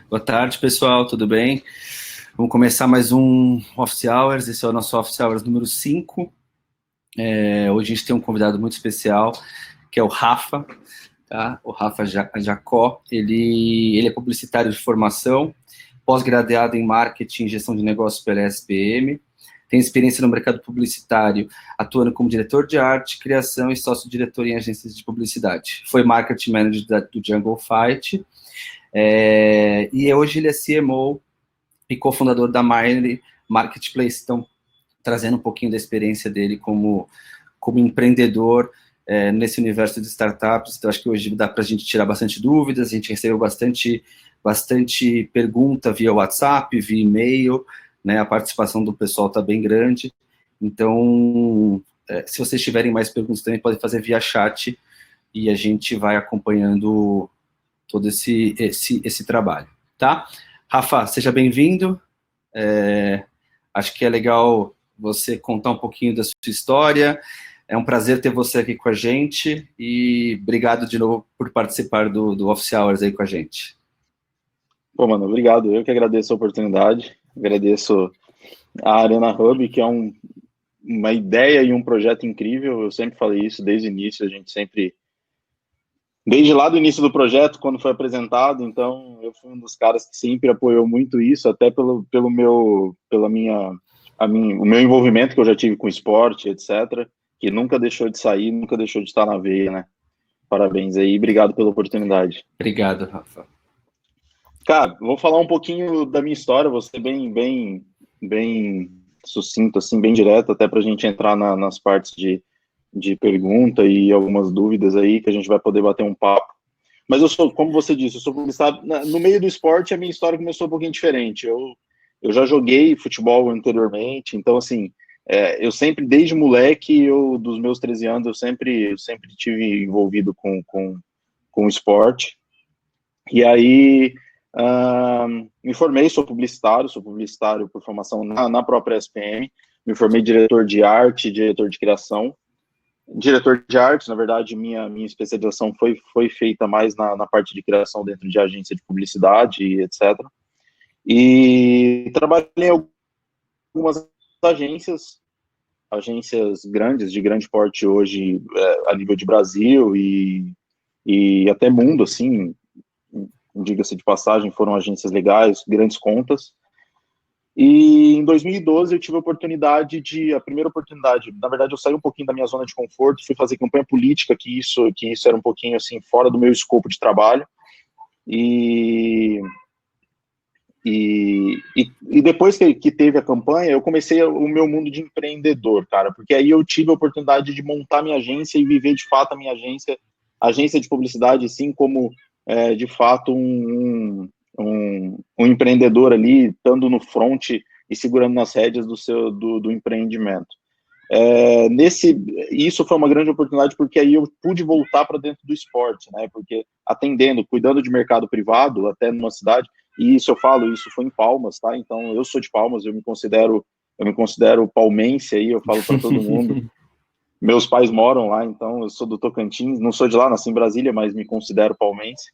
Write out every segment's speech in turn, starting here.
Boa tarde, pessoal, tudo bem? Vamos começar mais um Office Hours, esse é o nosso Office Hours número 5. Hoje a gente tem um convidado muito especial, que é o Rafa, tá? O Rafa Jacó, ele é publicitário de formação, pós-graduado em Marketing e Gestão de Negócios pela ESPM, tem experiência no mercado publicitário, atuando como diretor de arte, criação e sócio-diretor em agências de publicidade. Foi Marketing Manager do Jungle Fight, e hoje ele é CMO e cofundador da Mine Marketplace, então trazendo um pouquinho da experiência dele como empreendedor nesse universo de startups. Então acho que hoje dá para a gente tirar bastante dúvidas, a gente recebeu bastante pergunta via WhatsApp, via e-mail, né? A participação do pessoal está bem grande, então se vocês tiverem mais perguntas também podem fazer via chat e a gente vai acompanhando todo esse trabalho, tá? Rafa, seja bem-vindo. Acho que é legal você contar um pouquinho da sua história. É um prazer ter você aqui com a gente e obrigado de novo por participar do Office Hours aí com a gente. Pô, mano, obrigado. Eu que agradeço a oportunidade. Agradeço a Arena Hub, que é uma ideia e um projeto incrível. Eu sempre falei isso desde o início. A gente sempre... Desde lá do início do projeto, quando foi apresentado, então eu fui um dos caras que sempre apoiou muito isso, até o meu envolvimento que eu já tive com esporte, etc., que nunca deixou de sair, nunca deixou de estar na veia, né? Parabéns aí, obrigado pela oportunidade. Obrigado, Rafa. Cara, vou falar um pouquinho da minha história, vou ser bem sucinto, assim, bem direto, até para a gente entrar nas partes de pergunta e algumas dúvidas aí, que a gente vai poder bater um papo. Mas eu sou, como você disse, eu sou publicitário. No meio do esporte, a minha história começou um pouquinho diferente. Eu já joguei futebol anteriormente, então, assim, eu sempre, desde moleque, dos meus 13 anos, eu sempre tive envolvido com o esporte. E aí, me formei, sou publicitário por formação na própria SPM, me formei diretor de arte, diretor de criação, diretor de arte. Na verdade, minha especialização foi feita mais na parte de criação dentro de agência de publicidade e etc. E trabalhei em algumas agências grandes, de grande porte hoje, a nível de Brasil e até mundo, assim, diga-se de passagem, foram agências legais, grandes contas. E em 2012 eu tive a primeira oportunidade, na verdade eu saí um pouquinho da minha zona de conforto, fui fazer campanha política, que isso era um pouquinho assim, fora do meu escopo de trabalho, e depois que teve a campanha, eu comecei o meu mundo de empreendedor, cara, porque aí eu tive a oportunidade de montar minha agência e viver de fato a minha agência de publicidade, assim como de fato um empreendedor ali, estando no front e segurando nas rédeas do empreendimento. Isso foi uma grande oportunidade, porque aí eu pude voltar para dentro do esporte, né? Porque cuidando de mercado privado, até numa cidade, e isso foi em Palmas, tá? Então eu sou de Palmas, eu me considero palmense aí, eu falo para todo mundo. Meus pais moram lá, então eu sou do Tocantins, não sou de lá, nasci em Brasília, mas me considero palmense.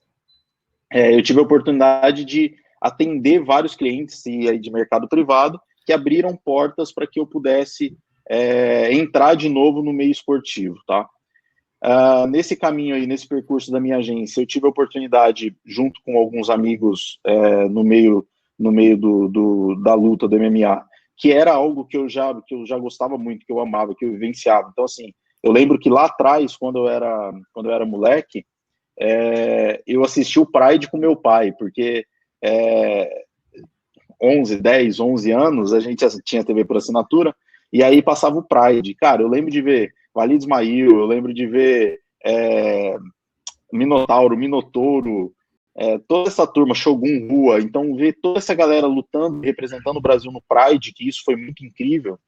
Eu tive a oportunidade de atender vários clientes de mercado privado que abriram portas para que eu pudesse entrar de novo no meio esportivo, tá? Nesse caminho aí, nesse percurso da minha agência, eu tive a oportunidade, junto com alguns amigos no meio da luta do MMA, que era algo que eu já gostava muito, que eu amava, que eu vivenciava. Então, assim, eu lembro que lá atrás, quando eu era moleque, eu assisti o Pride com meu pai, porque 10, 11 anos, a gente tinha TV por assinatura, e aí passava o Pride. Cara, eu lembro de ver Walid Ismail, eu lembro de ver Minotouro, toda essa turma, Shogun Rua. Então, ver toda essa galera lutando, representando o Brasil no Pride, que isso foi muito incrível,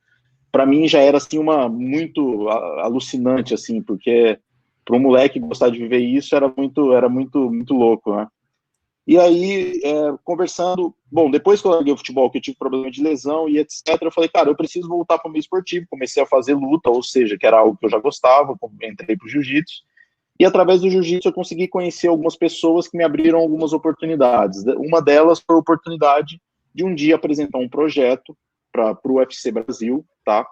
para mim já era assim muito alucinante, assim, porque para um moleque gostar de viver isso era muito louco, né? E aí, conversando, bom, depois que eu larguei o futebol, que eu tive problema de lesão e etc., eu falei, cara, eu preciso voltar para o meio esportivo. Comecei a fazer luta, ou seja, que era algo que eu já gostava, entrei para o jiu-jitsu, E através do jiu-jitsu eu consegui conhecer algumas pessoas que me abriram algumas oportunidades. Uma delas foi a oportunidade de um dia apresentar um projeto para o UFC Brasil, tá?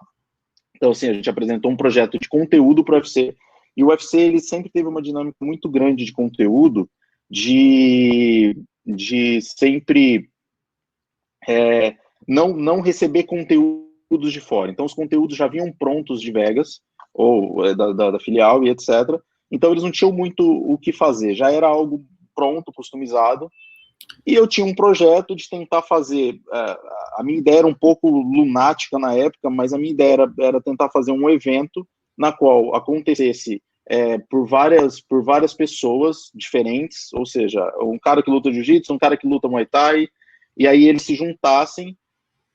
Então, assim, a gente apresentou um projeto de conteúdo para o UFC, e o UFC, ele sempre teve uma dinâmica muito grande de conteúdo, de sempre não receber conteúdos de fora. Então, os conteúdos já vinham prontos de Vegas, ou da filial e etc. Então, eles não tinham muito o que fazer, já era algo pronto, customizado, e eu tinha um projeto de tentar fazer, a minha ideia era um pouco lunática na época, mas a minha ideia era tentar fazer um evento na qual acontecesse por várias pessoas diferentes, ou seja, um cara que luta jiu-jitsu, um cara que luta Muay Thai, e aí eles se juntassem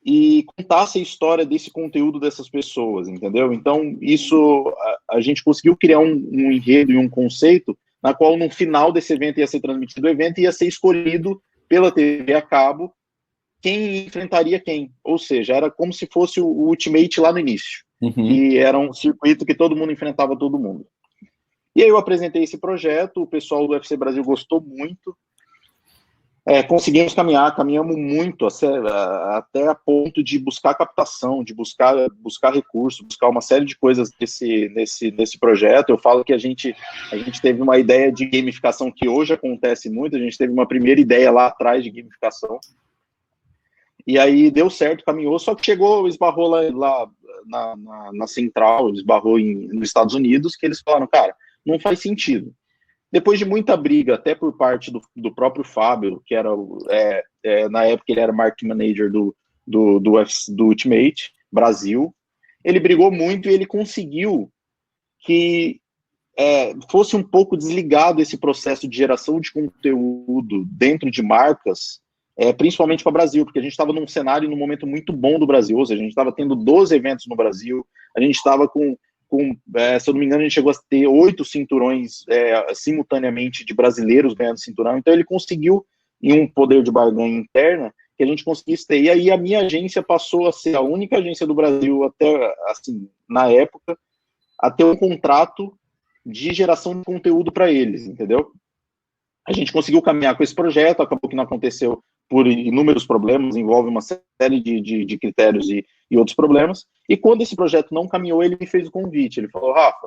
e contassem a história desse conteúdo dessas pessoas, entendeu? Então, isso, a gente conseguiu criar um enredo e um conceito na qual no final desse evento ia ser transmitido o evento e ia ser escolhido pela TV a cabo quem enfrentaria quem, ou seja, era como se fosse o Ultimate lá no início, que era um circuito que todo mundo enfrentava todo mundo. E aí eu apresentei esse projeto, o pessoal do UFC Brasil gostou muito, conseguimos caminhamos muito até a ponto de buscar captação, de buscar recursos, buscar uma série de coisas nesse projeto. Eu falo que a gente teve uma ideia de gamificação que hoje acontece muito, a gente teve uma primeira ideia lá atrás de gamificação, e aí deu certo, caminhou, só que esbarrou lá na central, esbarrou nos Estados Unidos, que eles falaram, cara, não faz sentido. Depois de muita briga, até por parte do próprio Fábio, que era, na época ele era marketing manager do Ultimate Brasil, ele brigou muito e ele conseguiu que fosse um pouco desligado esse processo de geração de conteúdo dentro de marcas, principalmente para o Brasil, porque a gente estava num cenário, num momento muito bom do Brasil, ou seja, a gente estava tendo 12 eventos no Brasil, a gente estava com se eu não me engano, a gente chegou a ter 8 cinturões simultaneamente de brasileiros ganhando cinturão, então ele conseguiu, em um poder de barganha interna, que a gente conseguisse ter. E aí a minha agência passou a ser a única agência do Brasil, até, assim, na época, a ter um contrato de geração de conteúdo para eles, entendeu? A gente conseguiu caminhar com esse projeto, acabou que não aconteceu por inúmeros problemas, envolve uma série de critérios e outros problemas, e quando esse projeto não caminhou, ele me fez o convite, ele falou, Rafa,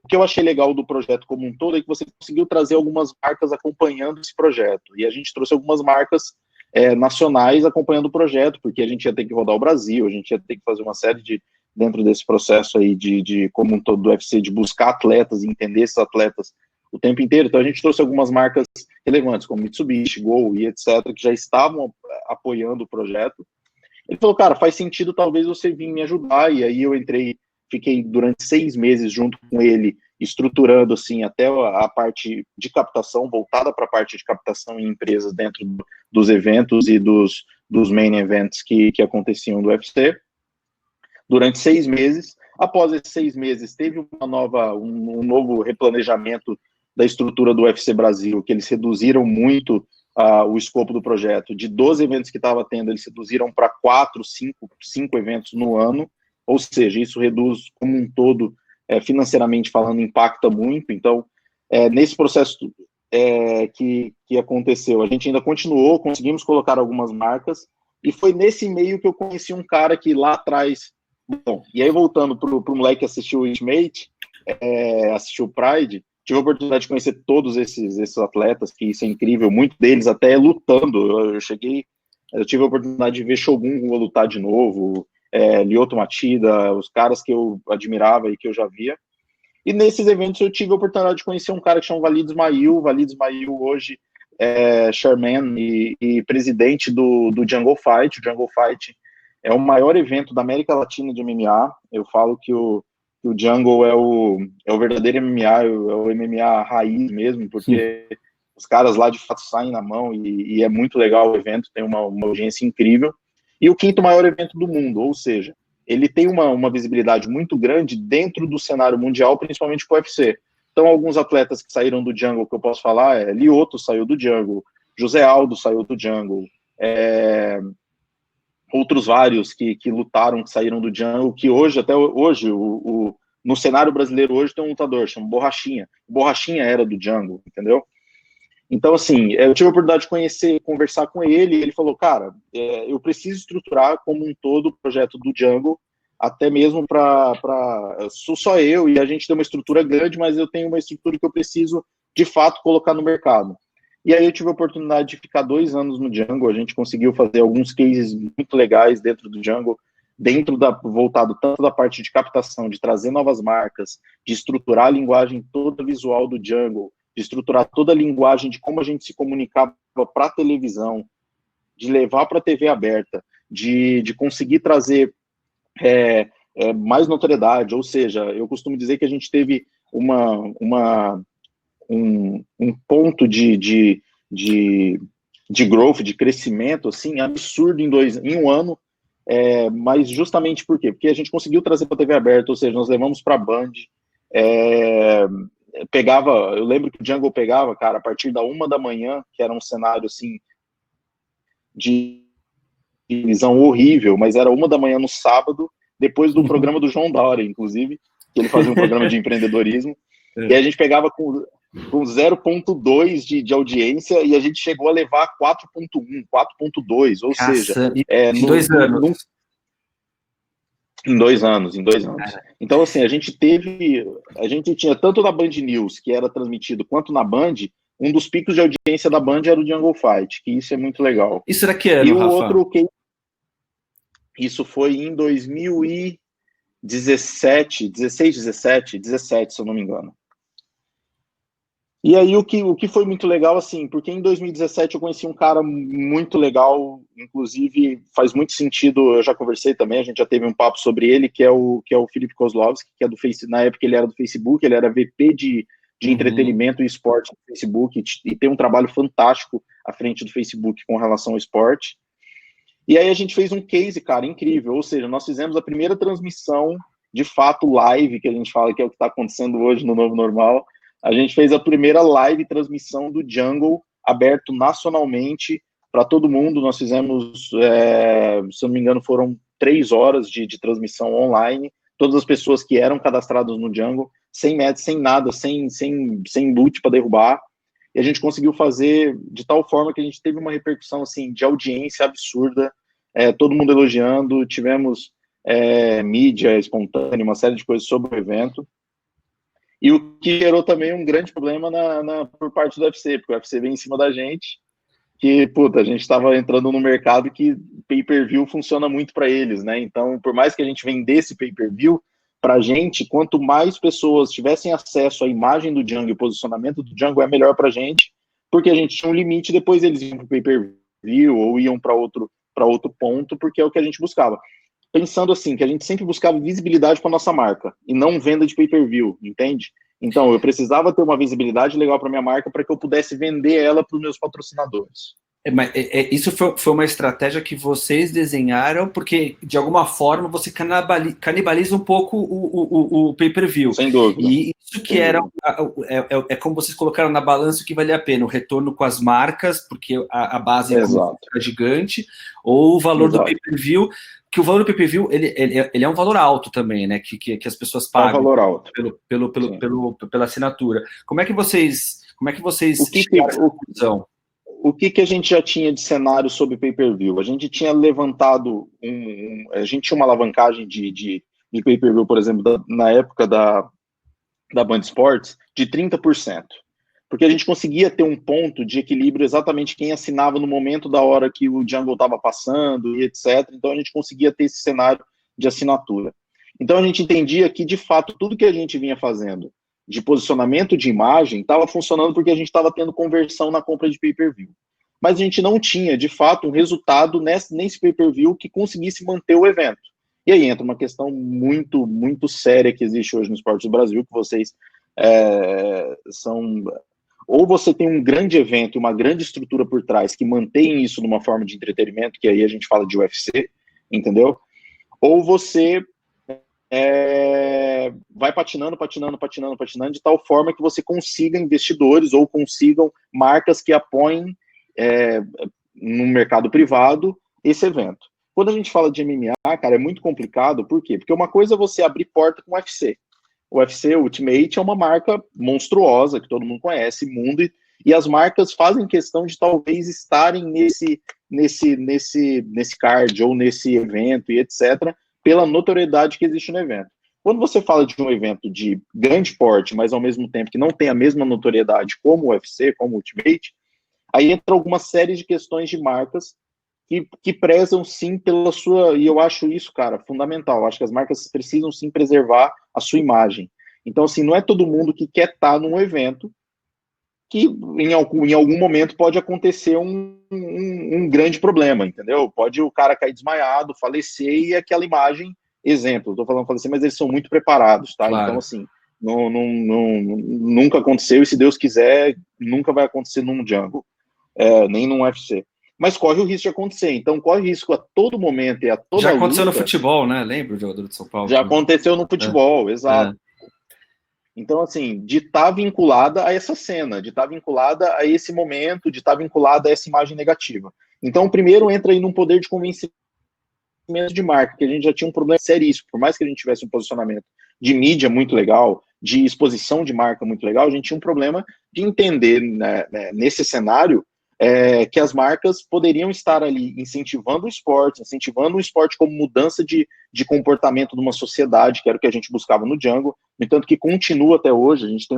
o que eu achei legal do projeto como um todo é que você conseguiu trazer algumas marcas acompanhando esse projeto, e a gente trouxe algumas marcas nacionais acompanhando o projeto, porque a gente ia ter que rodar o Brasil, a gente ia ter que fazer uma série dentro desse processo aí como um todo do UFC, de buscar atletas e entender esses atletas o tempo inteiro. Então a gente trouxe algumas marcas relevantes, como Mitsubishi, Gol e etc., que já estavam apoiando o projeto. Ele falou, cara, faz sentido talvez você vir me ajudar, e aí eu fiquei durante 6 meses junto com ele, estruturando assim até a parte de captação, voltada para a parte de captação em empresas dentro dos eventos e dos main events que aconteciam do UFC, durante 6 meses. Após esses 6 meses, teve um novo replanejamento da estrutura do UFC Brasil, que eles reduziram muito o escopo do projeto. De 12 eventos que estava tendo, eles reduziram para 4, 5 eventos no ano, ou seja, isso reduz como um todo, financeiramente falando, impacta muito. Então, nesse processo que aconteceu, a gente ainda continuou, conseguimos colocar algumas marcas, e foi nesse meio que eu conheci um cara que lá atrás... Bom, e aí voltando pro moleque que assistiu o Ultimate, assistiu o Pride, tive a oportunidade de conhecer todos esses atletas, que isso é incrível, muitos deles até lutando. Eu tive a oportunidade de ver Shogun lutar de novo, Lyoto Machida, os caras que eu admirava e que eu já via. E nesses eventos eu tive a oportunidade de conhecer um cara que chama Walid Ismail. Walid Ismail hoje é chairman e presidente do Jungle Fight. O Jungle Fight é o maior evento da América Latina de MMA. Eu falo que o Jungle é o verdadeiro MMA, é o MMA raiz mesmo, porque os caras lá de fato saem na mão e é muito legal o evento, tem uma audiência incrível. E o 5º maior evento do mundo, ou seja, ele tem uma visibilidade muito grande dentro do cenário mundial, principalmente com o UFC. Então, alguns atletas que saíram do Jungle, que eu posso falar, Lyoto saiu do Jungle, José Aldo saiu do Jungle, outros vários que lutaram, que saíram do Jungle, que hoje, até hoje, o no cenário brasileiro hoje tem um lutador, chama Borrachinha. Borrachinha era do Django, entendeu? Então, assim, eu tive a oportunidade de conhecer, conversar com ele, e ele falou, cara, eu preciso estruturar como um todo o projeto do Django, até mesmo sou só eu, e a gente tem uma estrutura grande, mas eu tenho uma estrutura que eu preciso, de fato, colocar no mercado. E aí eu tive a oportunidade de ficar 2 anos no Django, a gente conseguiu fazer alguns cases muito legais dentro do Django, voltado tanto da parte de captação, de trazer novas marcas, de estruturar a linguagem toda visual do Django, de estruturar toda a linguagem de como a gente se comunicava para a televisão, de levar para a TV aberta, de conseguir trazer mais notoriedade, ou seja, eu costumo dizer que a gente teve um ponto de growth, de crescimento, assim, absurdo em um ano, mas justamente por quê? Porque a gente conseguiu trazer para a TV aberta, ou seja, nós levamos para a Band, eu lembro que o Django pegava, cara, a partir da 1 da manhã, que era um cenário, assim, de visão horrível, mas era 1 da manhã no sábado, depois do programa do João Dória, inclusive, que ele fazia um programa de empreendedorismo, e a gente pegava com 0,2 de audiência, e a gente chegou a levar 4,1, 4,2, ou seja... em 2 anos. Em 2 anos. Então, assim, a gente tinha tanto na Band News, que era transmitido, quanto na Band, um dos picos de audiência da Band era o Jungle Fight, que isso é muito legal. Isso era que ano, e o Rafa? outro, isso foi em 2017, 17, se eu não me engano. E aí o que foi muito legal, assim, porque em 2017 eu conheci um cara muito legal, inclusive faz muito sentido, eu já conversei também, a gente já teve um papo sobre ele, que é o Felipe Kozlovski, que é do na época ele era do Facebook, ele era VP de entretenimento e esporte no Facebook, e tem um trabalho fantástico à frente do Facebook com relação ao esporte. E aí a gente fez um case, cara, incrível, ou seja, nós fizemos a primeira transmissão, de fato, live, que a gente fala que é o que está acontecendo hoje no novo normal. A gente fez a primeira live transmissão do Jungle, aberto nacionalmente para todo mundo. Nós fizemos, se eu não me engano, foram 3 horas de transmissão online. Todas as pessoas que eram cadastradas no Jungle, sem método, sem nada, sem loot para derrubar. E a gente conseguiu fazer de tal forma que a gente teve uma repercussão assim, de audiência absurda, todo mundo elogiando, tivemos mídia espontânea, uma série de coisas sobre o evento. E o que gerou também um grande problema por parte do UFC, porque o UFC veio em cima da gente, que, puta, a gente estava entrando no mercado que pay-per-view funciona muito para eles, né? Então, por mais que a gente vendesse pay-per-view, para a gente, quanto mais pessoas tivessem acesso à imagem do Django e o posicionamento do Django, é melhor para a gente, porque a gente tinha um limite, depois eles iam para o pay-per-view ou iam para outro ponto, porque é o que a gente buscava. Pensando assim, que a gente sempre buscava visibilidade para nossa marca, e não venda de pay-per-view, entende? Então, eu precisava ter uma visibilidade legal para minha marca para que eu pudesse vender ela para os meus patrocinadores. Isso foi uma estratégia que vocês desenharam, porque, de alguma forma, você canibaliza um pouco o pay-per-view. Sem dúvida. E isso que era... como vocês colocaram na balança o que valia a pena, o retorno com as marcas, porque a base é gigante, ou o valor do pay-per-view, que o valor do pay-per-view, ele é um valor alto também, né? Que as pessoas pagam valor alto. pela assinatura. Como é que vocês chegaram a essa conclusão? O que a gente já tinha de cenário sobre pay-per-view? A gente tinha levantado a gente tinha uma alavancagem de pay-per-view, por exemplo, na época da Band Esportes, de 30%. Porque a gente conseguia ter um ponto de equilíbrio exatamente quem assinava no momento da hora que o Jungle estava passando e etc. Então a gente conseguia ter esse cenário de assinatura. Então a gente entendia que, de fato, tudo que a gente vinha fazendo de posicionamento de imagem estava funcionando porque a gente estava tendo conversão na compra de pay-per-view. Mas a gente não tinha, de fato, um resultado nesse pay-per-view que conseguisse manter o evento. E aí entra uma questão muito, muito séria que existe hoje no esporte do Brasil, que vocês são... Ou você tem um grande evento e uma grande estrutura por trás que mantém isso numa forma de entretenimento, que aí a gente fala de UFC, entendeu? Ou você vai patinando, de tal forma que você consiga investidores ou consigam marcas que apoiem no mercado privado esse evento. Quando a gente fala de MMA, cara, é muito complicado, por quê? Porque uma coisa é você abrir porta com o UFC, O UFC Ultimate é uma marca monstruosa, que todo mundo conhece, mundo, e as marcas fazem questão de talvez estarem nesse card ou nesse evento e etc., pela notoriedade que existe no evento. Quando você fala de um evento de grande porte, mas ao mesmo tempo que não tem a mesma notoriedade como o UFC, como o Ultimate, aí entra alguma série de questões de marcas que prezam sim pela sua, e eu acho isso, cara, fundamental. Eu acho que as marcas precisam sim preservar a sua imagem. Então, assim, não é todo mundo que quer estar num evento que em algum momento pode acontecer um grande problema, entendeu? Pode o cara cair desmaiado, falecer, e aquela imagem, exemplo, estou falando falecer, mas eles são muito preparados, tá? Claro. Então, assim, nunca aconteceu, e se Deus quiser, nunca vai acontecer num jungle, nem num UFC. Mas corre o risco de acontecer, então corre o risco a todo momento e a toda Já aconteceu luta. No futebol, né? Lembra o jogador de São Paulo? Já aconteceu no futebol, exato. Então, assim, de estar vinculada a essa cena, de estar vinculada a esse momento, de estar vinculada a essa imagem negativa. Então, o primeiro entra aí num poder de convencimento de marca, que a gente já tinha um problema seríssimo. Por mais que a gente tivesse um posicionamento de mídia muito legal, de exposição de marca muito legal, a gente tinha um problema de entender, né, nesse cenário, que as marcas poderiam estar ali incentivando o esporte como mudança de comportamento de uma sociedade, que era o que a gente buscava no Django, no entanto que continua até hoje. A gente tem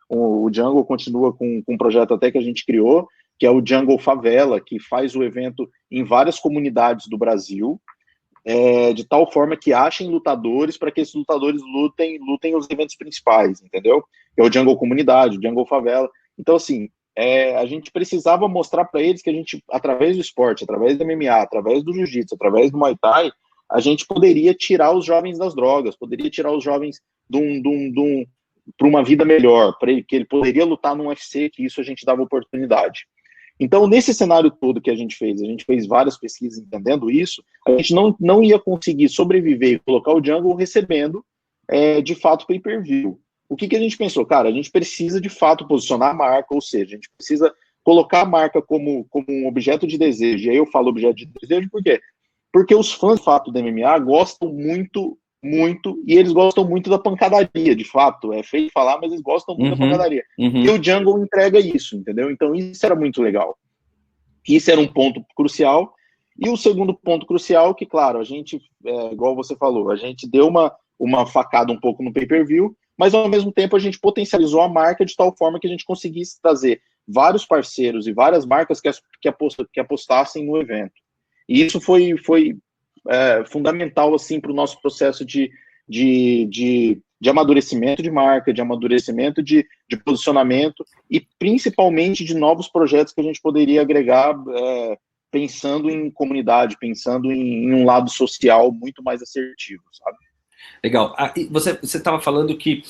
o Django continua com um projeto até que a gente criou, que é o Django Favela, que faz o evento em várias comunidades do Brasil, de tal forma que achem lutadores para que esses lutadores lutem os eventos principais, entendeu? Que é o Django Comunidade, o Django Favela. Então, assim, a gente precisava mostrar para eles que a gente, através do esporte, através do MMA, através do jiu-jitsu, através do Muay Thai, a gente poderia tirar os jovens das drogas, poderia tirar os jovens para uma vida melhor, para que ele poderia lutar no UFC, que isso a gente dava oportunidade. Então, nesse cenário todo que a gente fez várias pesquisas entendendo isso, a gente não ia conseguir sobreviver e colocar o Jungle recebendo, de fato, pay-per-view. O que a gente pensou? Cara, a gente precisa, de fato, posicionar a marca, ou seja, a gente precisa colocar a marca como um objeto de desejo. E aí eu falo objeto de desejo por quê? Porque os fãs, de fato, do MMA gostam muito, e eles gostam muito da pancadaria, de fato. É feio falar, mas eles gostam muito da pancadaria. E o Jungle entrega isso, entendeu? Então isso era muito legal. Isso era um ponto crucial. E o segundo ponto crucial, que, claro, a gente, igual você falou, a gente deu uma facada um pouco no pay-per-view, mas ao mesmo tempo a gente potencializou a marca de tal forma que a gente conseguisse trazer vários parceiros e várias marcas que apostassem no evento. E isso foi fundamental, assim, para o nosso processo de amadurecimento de marca, de amadurecimento de posicionamento e principalmente de novos projetos que a gente poderia agregar, pensando em comunidade, pensando em um lado social muito mais assertivo, sabe? Legal. Você estava falando que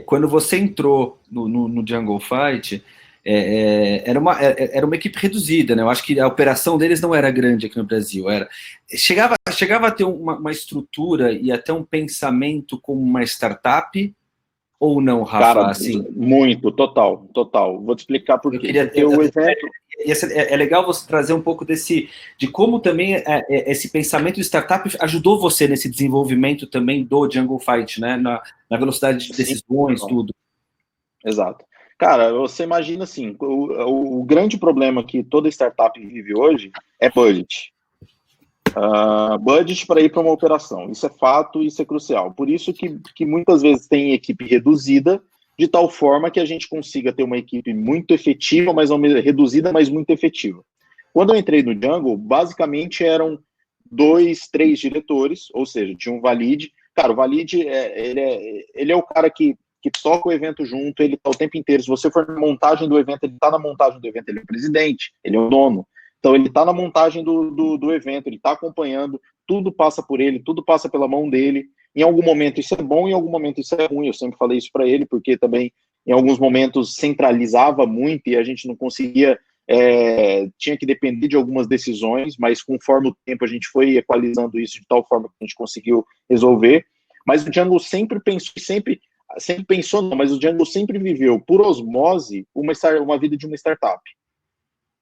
quando você entrou no Jungle Fight, era uma equipe reduzida, né? Eu acho que a operação deles não era grande aqui no Brasil. Chegava a ter uma estrutura e até um pensamento como uma startup, ou não, Rafa? Cara, assim? Muito, total. Vou te explicar por quê. Porque o evento... É legal você trazer um pouco de como também esse pensamento de startup ajudou você nesse desenvolvimento também do Jungle Fight, né? Na velocidade de decisões, sim, tudo. Exato. Cara, você imagina assim, o grande problema que toda startup vive hoje é budget. Budget para ir para uma operação. Isso é fato, isso é crucial. Por isso que muitas vezes tem equipe reduzida, de tal forma que a gente consiga ter uma equipe muito efetiva, mas não reduzida, mas muito efetiva. Quando eu entrei no Jungle, basicamente eram 2, 3 diretores, ou seja, tinha um Valide. Cara, o Valide, ele é o cara que toca o evento junto, ele está o tempo inteiro. Se você for na montagem do evento, ele está na montagem do evento, ele é o presidente, ele é o dono. Então, ele está na montagem do evento, ele está acompanhando, tudo passa por ele, tudo passa pela mão dele. Em algum momento isso é bom, em algum momento isso é ruim. Eu sempre falei isso para ele, porque também, em alguns momentos, centralizava muito e a gente não conseguia, tinha que depender de algumas decisões, mas conforme o tempo a gente foi equalizando isso de tal forma que a gente conseguiu resolver. Mas o Django sempre pensou, não, mas o Django sempre viveu, por osmose, uma vida de uma startup.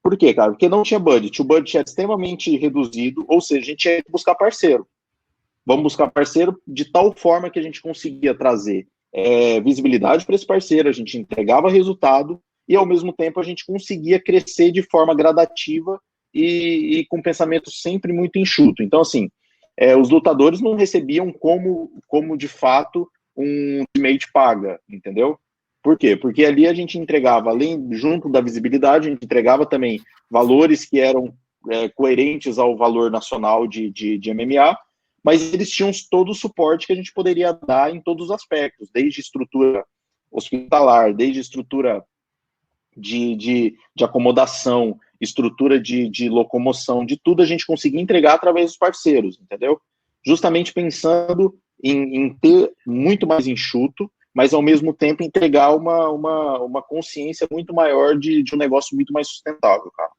Por quê, cara? Porque não tinha budget. O budget era extremamente reduzido, ou seja, a gente ia buscar parceiro. Vamos buscar parceiro de tal forma que a gente conseguia trazer visibilidade para esse parceiro, a gente entregava resultado e, ao mesmo tempo, a gente conseguia crescer de forma gradativa e com pensamento sempre muito enxuto. Então, assim, os lutadores não recebiam como de fato um teammate paga, entendeu? Por quê? Porque ali a gente entregava, além, junto da visibilidade, a gente entregava também valores que eram coerentes ao valor nacional de MMA, mas eles tinham todo o suporte que a gente poderia dar em todos os aspectos, desde estrutura hospitalar, desde estrutura de acomodação, estrutura de locomoção, de tudo a gente conseguia entregar através dos parceiros, entendeu? Justamente pensando em ter muito mais enxuto, mas ao mesmo tempo entregar uma consciência muito maior de um negócio muito mais sustentável, cara.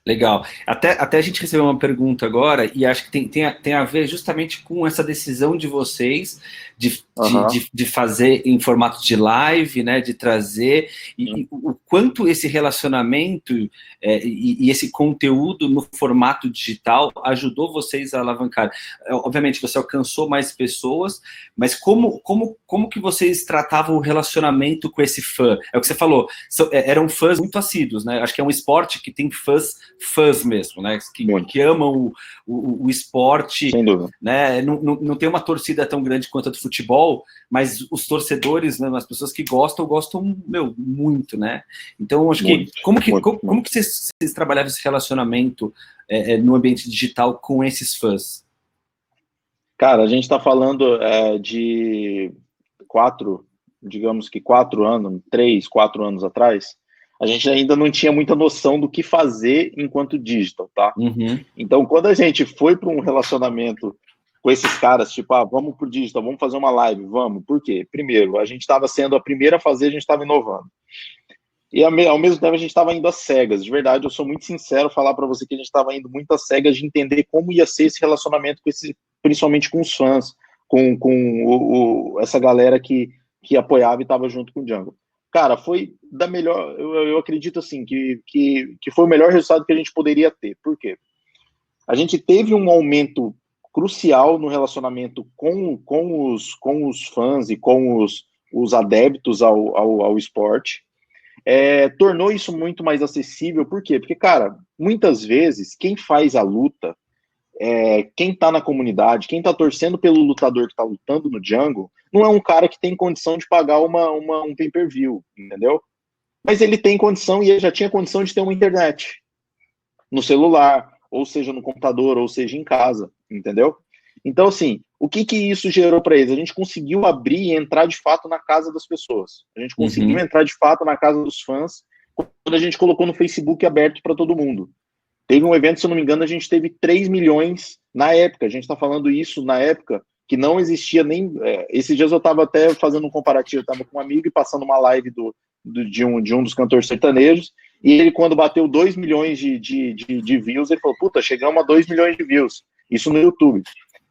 Legal. Até a gente recebeu uma pergunta agora, e acho que tem a ver justamente com essa decisão de vocês de fazer em formato de live, né, de trazer, e o quanto esse relacionamento e esse conteúdo no formato digital ajudou vocês a alavancar. Obviamente, você alcançou mais pessoas, mas como que vocês tratavam o relacionamento com esse fã? É o que você falou, eram fãs muito assíduos, né? Acho que é um esporte que tem fãs mesmo, né? Que amam o esporte. Sem dúvida. Né? Não tem uma torcida tão grande quanto a do futebol, mas os torcedores, né, as pessoas que gostam, muito, né? Então, acho que como que vocês trabalhavam esse relacionamento no ambiente digital com esses fãs? Cara, a gente está falando de 4 anos, 3, 4 anos atrás, a gente ainda não tinha muita noção do que fazer enquanto digital, tá? Uhum. Então, quando a gente foi para um relacionamento com esses caras, tipo, vamos pro digital, vamos fazer uma live, vamos. Por quê? Primeiro, a gente estava sendo a primeira a fazer, a gente estava inovando. E ao mesmo tempo a gente estava indo às cegas. De verdade, eu sou muito sincero falar para você que a gente estava indo muito às cegas de entender como ia ser esse relacionamento com principalmente com os fãs, com essa galera que apoiava e estava junto com o Django. Cara, foi da melhor, eu acredito assim, que foi o melhor resultado que a gente poderia ter. Por quê? A gente teve um aumento crucial no relacionamento com os fãs e com os adeptos ao esporte. Tornou isso muito mais acessível. Por quê? Porque, cara, muitas vezes, quem faz a luta, quem tá na comunidade, quem tá torcendo pelo lutador que tá lutando no Django, não é um cara que tem condição de pagar um pay-per-view, entendeu? Mas ele tem condição e ele já tinha condição de ter uma internet no celular, ou seja, no computador, ou seja, em casa, entendeu? Então, assim, o que isso gerou para eles? A gente conseguiu abrir e entrar de fato na casa das pessoas. A gente conseguiu entrar de fato na casa dos fãs quando a gente colocou no Facebook aberto para todo mundo. Teve um evento, se eu não me engano, a gente teve 3 milhões na época. A gente está falando isso na época que não existia nem... esses dias eu estava até fazendo um comparativo, eu estava com um amigo e passando uma live de um dos cantores sertanejos, e ele, quando bateu 2 milhões de views, ele falou, puta, chegamos a 2 milhões de views. Isso no YouTube.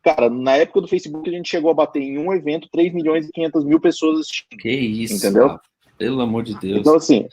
Cara, na época do Facebook, a gente chegou a bater em um evento 3 milhões e 500 mil pessoas assistindo. Que isso, entendeu? Cara, pelo amor de Deus. Então, assim,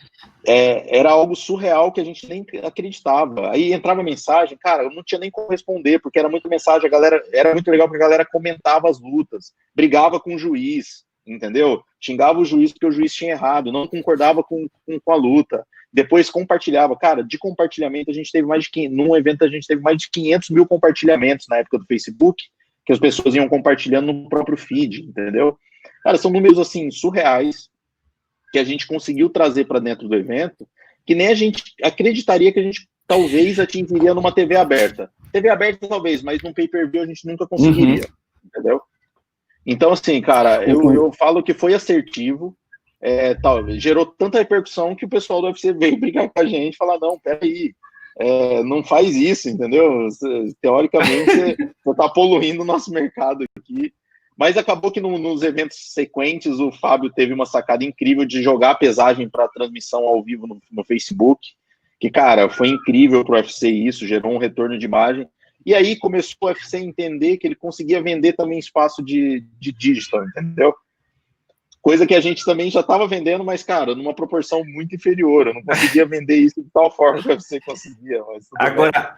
era algo surreal que a gente nem acreditava. Aí entrava mensagem, cara, eu não tinha nem como responder, porque era muita mensagem, a galera, era muito legal porque a galera comentava as lutas, brigava com o juiz, entendeu? Xingava o juiz porque o juiz tinha errado, não concordava com a luta. Depois compartilhava. Cara, de compartilhamento a gente teve num evento a gente teve mais de 500 mil compartilhamentos na época do Facebook, que as pessoas iam compartilhando no próprio feed, entendeu? Cara, são números, assim, surreais, que a gente conseguiu trazer para dentro do evento, que nem a gente acreditaria que a gente talvez atingiria numa TV aberta. TV aberta talvez, mas num pay-per-view a gente nunca conseguiria, entendeu? Então, assim, cara, eu falo que foi assertivo, gerou tanta repercussão que o pessoal do UFC veio brigar com a gente e falar, não, peraí, não faz isso, entendeu? Teoricamente, você tá poluindo o nosso mercado aqui. Mas acabou que nos eventos sequentes o Fábio teve uma sacada incrível de jogar a pesagem para transmissão ao vivo no Facebook, que, cara, foi incrível para o UFC isso, gerou um retorno de imagem. E aí começou o UFC a entender que ele conseguia vender também espaço de digital, entendeu? Coisa que a gente também já estava vendendo, mas, cara, numa proporção muito inferior. Eu não conseguia vender isso de tal forma que você conseguia. Mas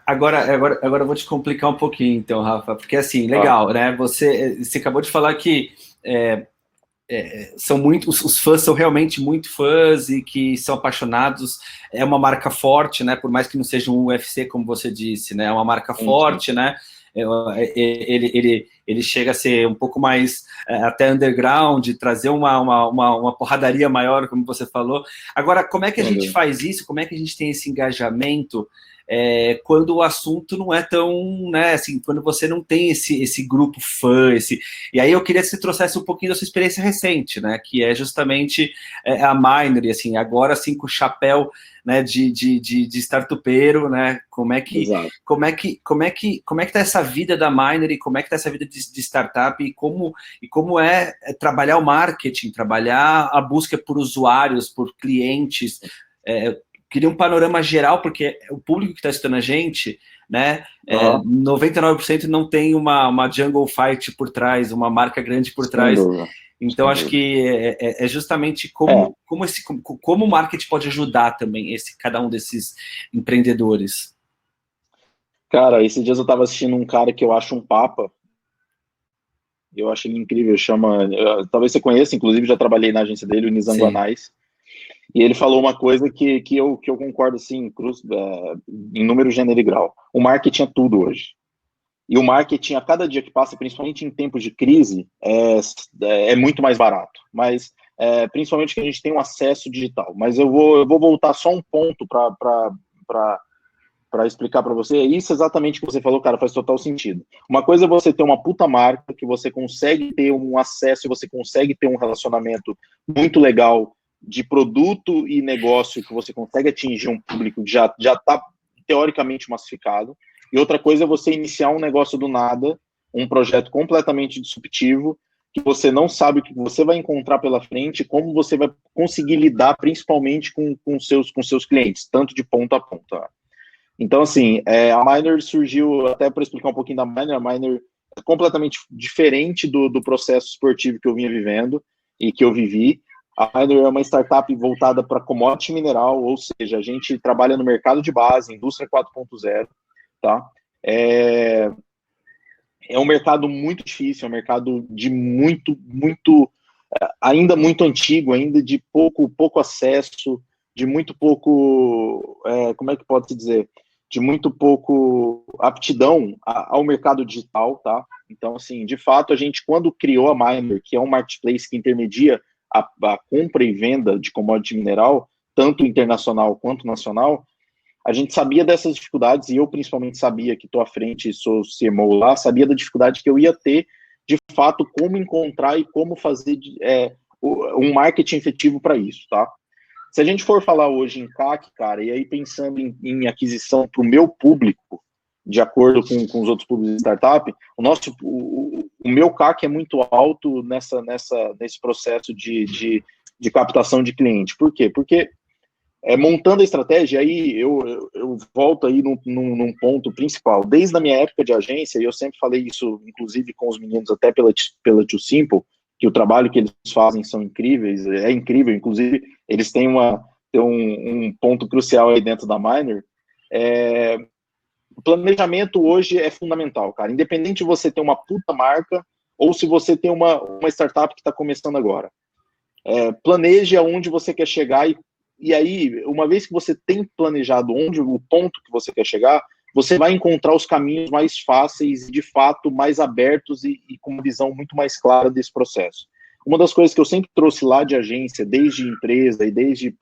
agora eu vou te complicar um pouquinho, então, Rafa, porque, assim, legal, né? Você acabou de falar que são muito, os fãs são realmente muito fãs e que são apaixonados. É uma marca forte, né? Por mais que não seja um UFC, como você disse, né? É uma marca forte, né? Ele chega a ser um pouco mais até underground, trazer uma porradaria maior, como você falou. Agora, como é que a gente faz isso? Como é que a gente tem esse engajamento quando o assunto não é tão, né, assim, quando você não tem esse grupo fã, e aí eu queria que você trouxesse um pouquinho da sua experiência recente, né, que é justamente a Miner, e assim, agora assim com o chapéu, né, de startupeiro, né, como é que tá essa vida da Miner e como é que tá essa vida de startup e como é trabalhar o marketing, trabalhar a busca por usuários, por clientes, queria um panorama geral, porque o público que está estudando a gente, né, 99% não tem uma jungle fight por trás, uma marca grande por trás. Então, acho que é justamente como o marketing pode ajudar também cada um desses empreendedores. Cara, esses dias eu estava assistindo um cara que eu acho um papa, eu acho ele incrível, talvez você conheça, inclusive já trabalhei na agência dele, o Nizam Guanais. E ele falou uma coisa que eu concordo, assim, em número, gênero e grau. O marketing é tudo hoje. E o marketing, a cada dia que passa, principalmente em tempos de crise, é muito mais barato. Mas, principalmente que a gente tem um acesso digital. Mas eu vou voltar só um ponto para explicar para você. Isso exatamente que você falou, cara, faz total sentido. Uma coisa é você ter uma puta marca, que você consegue ter um acesso, você consegue ter um relacionamento muito legal de produto e negócio, que você consegue atingir um público que já está teoricamente massificado. E outra coisa é você iniciar um negócio do nada, um projeto completamente disruptivo, que você não sabe o que você vai encontrar pela frente, como você vai conseguir lidar principalmente com seus clientes, tanto de ponta a ponta. Então, assim, a Miner surgiu, até para explicar um pouquinho da Miner, a Miner é completamente diferente do processo esportivo que eu vinha vivendo e que eu vivi. A Miner é uma startup voltada para commodity mineral, ou seja, a gente trabalha no mercado de base, indústria 4.0, tá? É um mercado muito difícil, é um mercado de ainda muito antigo, ainda de pouco acesso, de muito pouco, como é que pode se dizer? De muito pouco aptidão ao mercado digital, tá? Então, assim, de fato, a gente, quando criou a Miner, que é um marketplace que intermedia a compra e venda de commodity mineral, tanto internacional quanto nacional, a gente sabia dessas dificuldades, e eu principalmente sabia que estou à frente, sou CMO lá, sabia da dificuldade que eu ia ter, de fato, como encontrar e como fazer um marketing efetivo para isso, tá? Se a gente for falar hoje em CAC, cara, e aí pensando em aquisição para o meu público, de acordo com os outros públicos de startup, o meu CAC é muito alto nesse processo de captação de cliente. Por quê? Porque montando a estratégia, aí eu volto aí num ponto principal. Desde a minha época de agência, e eu sempre falei isso, inclusive com os meninos, até pela Too Simple, que o trabalho que eles fazem são incríveis, é incrível, inclusive eles têm um ponto crucial aí dentro da Miner. O planejamento hoje é fundamental, cara. Independente de você ter uma puta marca ou se você tem uma startup que está começando agora. Planeje aonde você quer chegar e aí, uma vez que você tem planejado o ponto que você quer chegar, você vai encontrar os caminhos mais fáceis e, de fato, mais abertos e com uma visão muito mais clara desse processo. Uma das coisas que eu sempre trouxe lá de agência, desde empresa e desde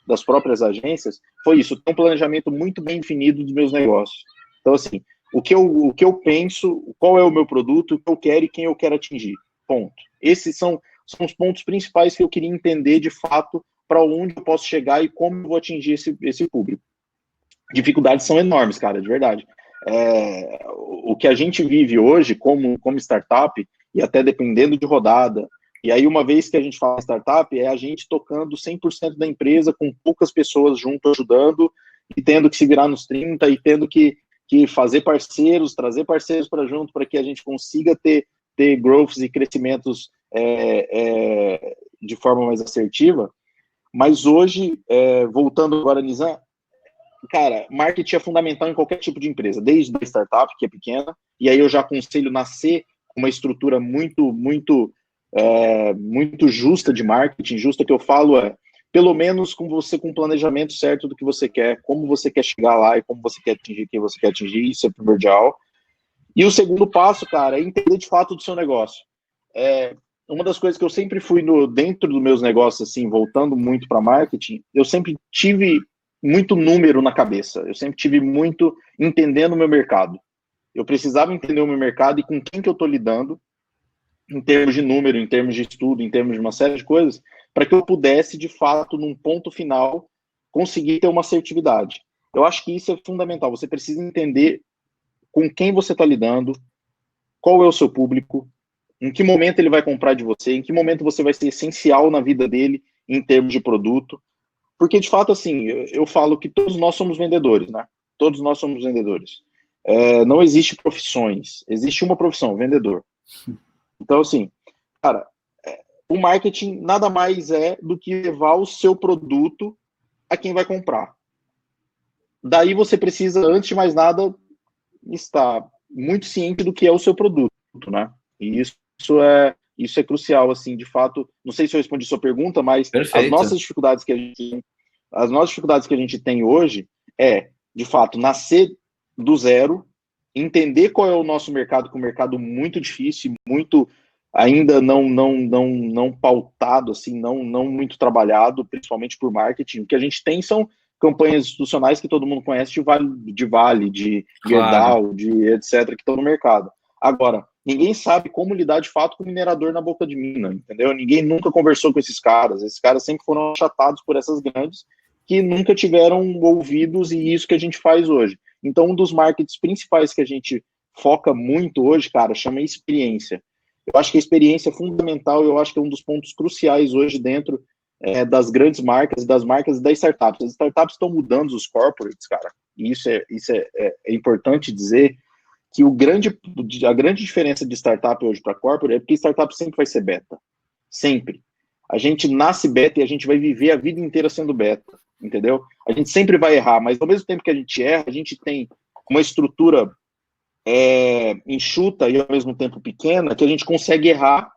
das próprias agências, foi isso, ter um planejamento muito bem definido dos meus negócios. Então, assim, o que eu penso, qual é o meu produto, o que eu quero e quem eu quero atingir. Ponto. Esses são os pontos principais que eu queria entender, de fato, para onde eu posso chegar e como eu vou atingir esse público. Dificuldades são enormes, cara, de verdade. O que a gente vive hoje como startup, e até dependendo de rodada, e aí uma vez que a gente fala startup, é a gente tocando 100% da empresa, com poucas pessoas junto ajudando, e tendo que se virar nos 30, e tendo que fazer parceiros, trazer parceiros para junto, para que a gente consiga ter growths e crescimentos de forma mais assertiva. Mas hoje, voltando agora, Nizam, cara, marketing é fundamental em qualquer tipo de empresa, desde a startup, que é pequena, e aí eu já aconselho nascer com uma estrutura muito muito justa de marketing. Justa que eu falo pelo menos com você com o planejamento certo do que você quer, como você quer chegar lá e como você quer atingir quem você quer atingir, isso é primordial. E o segundo passo, cara, é entender de fato do seu negócio. Uma das coisas que eu sempre fui dentro dos meus negócios, assim, voltando muito para marketing, eu sempre tive muito número na cabeça, eu sempre tive muito entendendo o meu mercado. Eu precisava entender o meu mercado e com quem que eu estou lidando, em termos de número, em termos de estudo, em termos de uma série de coisas, para que eu pudesse, de fato, num ponto final, conseguir ter uma assertividade. Eu acho que isso é fundamental. Você precisa entender com quem você está lidando, qual é o seu público, em que momento ele vai comprar de você, em que momento você vai ser essencial na vida dele em termos de produto. Porque, de fato, assim, eu falo que todos nós somos vendedores, né? Todos nós somos vendedores. Não existe profissões, existe uma profissão, vendedor. Então, assim, cara, o marketing nada mais é do que levar o seu produto a quem vai comprar. Daí você precisa, antes de mais nada, estar muito ciente do que é o seu produto, né? E isso é crucial, assim, de fato. Não sei se eu respondi sua pergunta, mas Perfeito. as nossas dificuldades que a gente tem hoje de fato, nascer do zero, entender qual é o nosso mercado, que é um mercado muito difícil, muito ainda não pautado, assim, não muito trabalhado, principalmente por marketing. O que a gente tem são campanhas institucionais que todo mundo conhece de Vale, de Gerdau, de etc., que estão no mercado. Agora, ninguém sabe como lidar de fato com o minerador na boca de mina, entendeu? Ninguém nunca conversou com esses caras sempre foram achatados por essas grandes que nunca tiveram ouvidos, e isso que a gente faz hoje. Então, um dos markets principais que a gente foca muito hoje, cara, chama experiência. Eu acho que a experiência é fundamental, eu acho que é um dos pontos cruciais hoje dentro das grandes marcas, das marcas e das startups. As startups estão mudando os corporates, cara, e isso é importante dizer, que a grande diferença de startup hoje para corporate é porque startup sempre vai ser beta. Sempre. A gente nasce beta e a gente vai viver a vida inteira sendo beta, entendeu? A gente sempre vai errar, mas ao mesmo tempo que a gente erra, a gente tem uma estrutura enxuta e ao mesmo tempo pequena, que a gente consegue errar,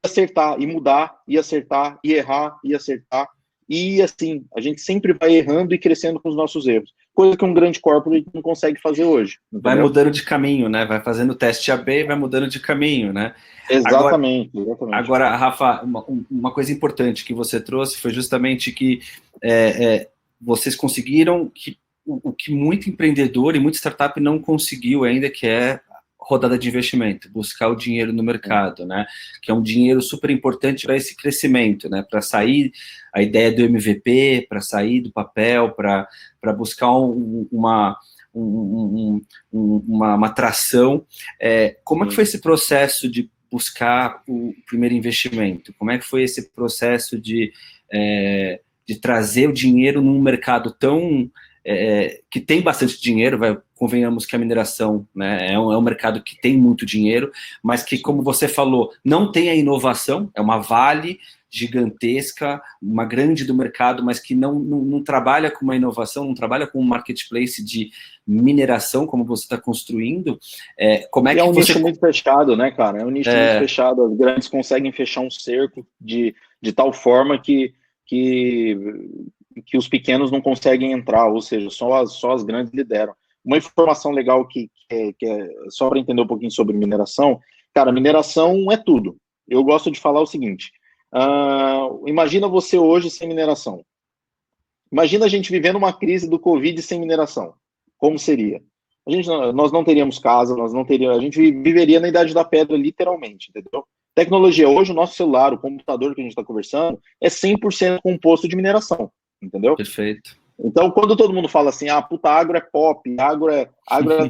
acertar e mudar, e acertar e errar e acertar, e assim, a gente sempre vai errando e crescendo com os nossos erros, coisa que um grande corporate não consegue fazer hoje, entendeu? Vai mudando de caminho, né? Vai fazendo teste AB e vai mudando de caminho, né? Exatamente. Agora, Rafa, uma coisa importante que você trouxe foi justamente que vocês conseguiram o que muito empreendedor e muita startup não conseguiu ainda, que é rodada de investimento, buscar o dinheiro no mercado, né? Que é um dinheiro super importante para esse crescimento, né? Para sair a ideia do MVP, para sair do papel, para buscar uma atração. Como é que foi esse processo de buscar o primeiro investimento? Como é que foi esse processo de trazer o dinheiro num mercado tão que tem bastante dinheiro, convenhamos que a mineração, né, é um mercado que tem muito dinheiro, mas que, como você falou, não tem a inovação, é uma Vale gigantesca, uma grande do mercado, mas que não trabalha com uma inovação, não trabalha com um marketplace de mineração, como você está construindo. Como é que um nicho muito fechado, né, cara? É um nicho muito fechado. As grandes conseguem fechar um cerco de tal forma que os pequenos não conseguem entrar, ou seja, só as grandes lideram. Uma informação legal que é só para entender um pouquinho sobre mineração, cara, mineração é tudo. Eu gosto de falar o seguinte, imagina você hoje sem mineração. Imagina a gente vivendo uma crise do Covid sem mineração. Como seria? Nós não teríamos casa, a gente viveria na Idade da Pedra, literalmente, entendeu? Tecnologia, hoje o nosso celular, o computador que a gente está conversando, é 100% composto de mineração, entendeu? Perfeito. Então, quando todo mundo fala assim, puta, agro é pop, agro é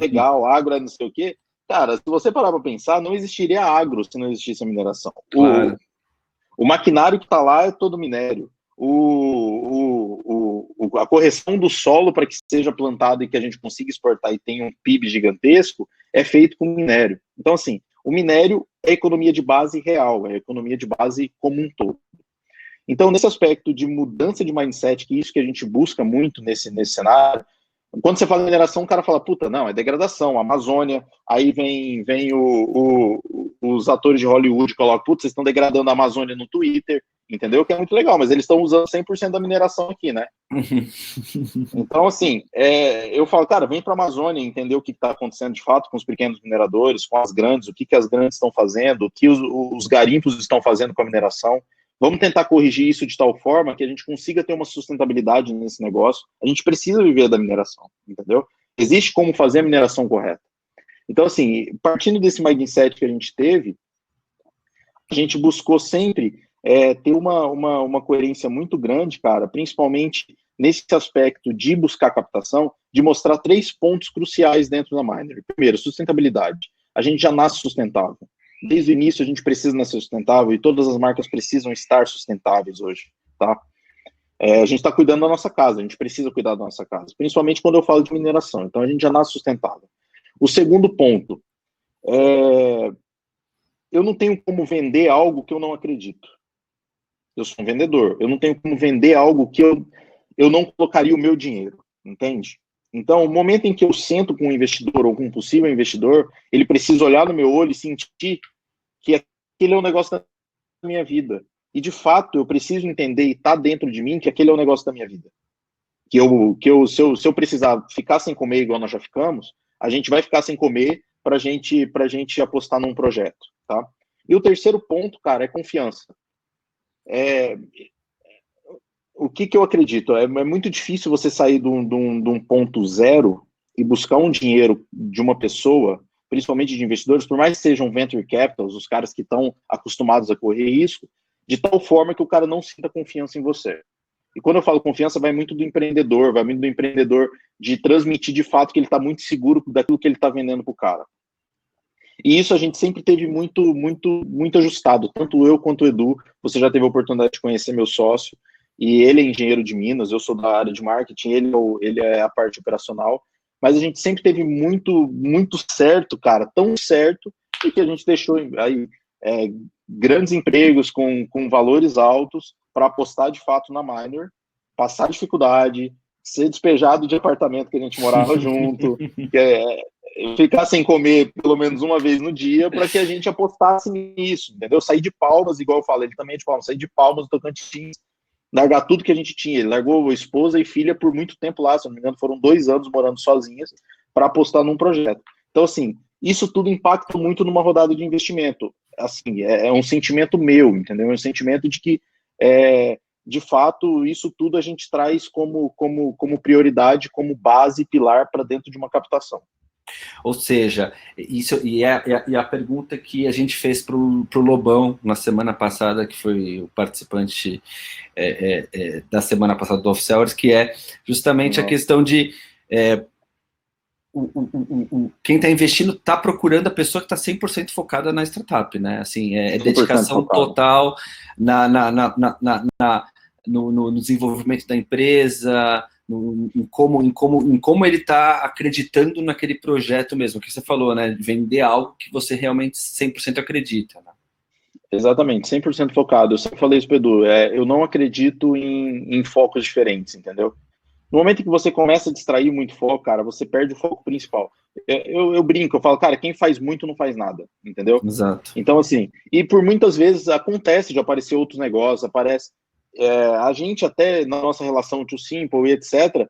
legal, agro é não sei o quê, cara, se você parar para pensar, não existiria agro se não existisse a mineração. Claro. O maquinário que está lá é todo minério. A correção do solo para que seja plantado e que a gente consiga exportar e tenha um PIB gigantesco é feito com minério. Então, assim, o minério é economia de base real, é economia de base como um todo. Então, nesse aspecto de mudança de mindset, que é isso que a gente busca muito nesse cenário, Quando você fala em mineração, o cara fala, puta, não, é degradação, Amazônia, aí vem os atores de Hollywood e colocam, putz, vocês estão degradando a Amazônia no Twitter, entendeu? Que é muito legal, mas eles estão usando 100% da mineração aqui, né? Então, assim, eu falo, cara, vem para a Amazônia entender o que está acontecendo de fato com os pequenos mineradores, com as grandes, o que as grandes estão fazendo, o que os garimpos estão fazendo com a mineração. Vamos tentar corrigir isso de tal forma que a gente consiga ter uma sustentabilidade nesse negócio. A gente precisa viver da mineração, entendeu? Existe como fazer a mineração correta. Então, assim, partindo desse mindset que a gente teve, a gente buscou sempre ter uma coerência muito grande, cara, principalmente nesse aspecto de buscar captação, de mostrar 3 pontos cruciais dentro da Miner. Primeiro, sustentabilidade. A gente já nasce sustentável. Desde o início a gente precisa nascer sustentável e todas as marcas precisam estar sustentáveis hoje, tá? A gente está cuidando da nossa casa, a gente precisa cuidar da nossa casa, principalmente quando eu falo de mineração. Então a gente já nasce sustentável. O segundo ponto, eu não tenho como vender algo que eu não acredito. Eu sou um vendedor. Eu não tenho como vender algo que eu não colocaria o meu dinheiro, entende? Então, o momento em que eu sento com um investidor ou com um possível investidor, ele precisa olhar no meu olho e sentir que aquele é um negócio da minha vida. E, de fato, eu preciso entender e estar dentro de mim que aquele é o negócio da minha vida. Se eu precisar ficar sem comer igual nós já ficamos, a gente vai ficar sem comer para gente apostar num projeto, tá? E o terceiro ponto, cara, é confiança. O que eu acredito? É muito difícil você sair de um ponto zero e buscar um dinheiro de uma pessoa, principalmente de investidores, por mais que sejam venture capitals, os caras que estão acostumados a correr risco, de tal forma que o cara não sinta confiança em você. E quando eu falo confiança, vai muito do empreendedor, de transmitir de fato que ele está muito seguro daquilo que ele está vendendo para o cara. E isso a gente sempre teve muito ajustado, tanto eu quanto o Edu. Você já teve a oportunidade de conhecer meu sócio, e ele é engenheiro de Minas, eu sou da área de marketing, ele é a parte operacional, mas a gente sempre teve muito certo, cara, tão certo, e que a gente deixou aí grandes empregos com valores altos para apostar de fato na Miner, passar dificuldade, ser despejado de apartamento que a gente morava junto, ficar sem comer pelo menos uma vez no dia para que a gente apostasse nisso, entendeu? Sair de Palmas, igual eu falei, ele também é de Palmas, sair de Palmas, Tocantins, largar tudo que a gente tinha. Ele largou a esposa e filha por muito tempo lá, se não me engano, foram 2 anos morando sozinhas para apostar num projeto. Então, assim, isso tudo impacta muito numa rodada de investimento. Assim, é um sentimento meu, entendeu? É um sentimento de que, de fato, isso tudo a gente traz como prioridade, como base, pilar para dentro de uma captação. Ou seja, isso e a pergunta que a gente fez para o Lobão na semana passada, que foi o participante da semana passada do Office Hours, que é justamente a questão de quem está investindo está procurando a pessoa que está 100% focada na startup, né? Assim, dedicação total no desenvolvimento da empresa, em como ele está acreditando naquele projeto mesmo, que você falou, né? Vender algo que você realmente 100% acredita, né? Exatamente, 100% focado. Eu sempre falei isso, Pedro, eu não acredito em focos diferentes, entendeu? No momento que você começa a distrair muito foco, cara, você perde o foco principal. Eu brinco, eu falo, cara, quem faz muito não faz nada, entendeu? Exato. Então, assim, e por muitas vezes acontece de aparecer outros negócios, a gente até, na nossa relação to Simple e etc.,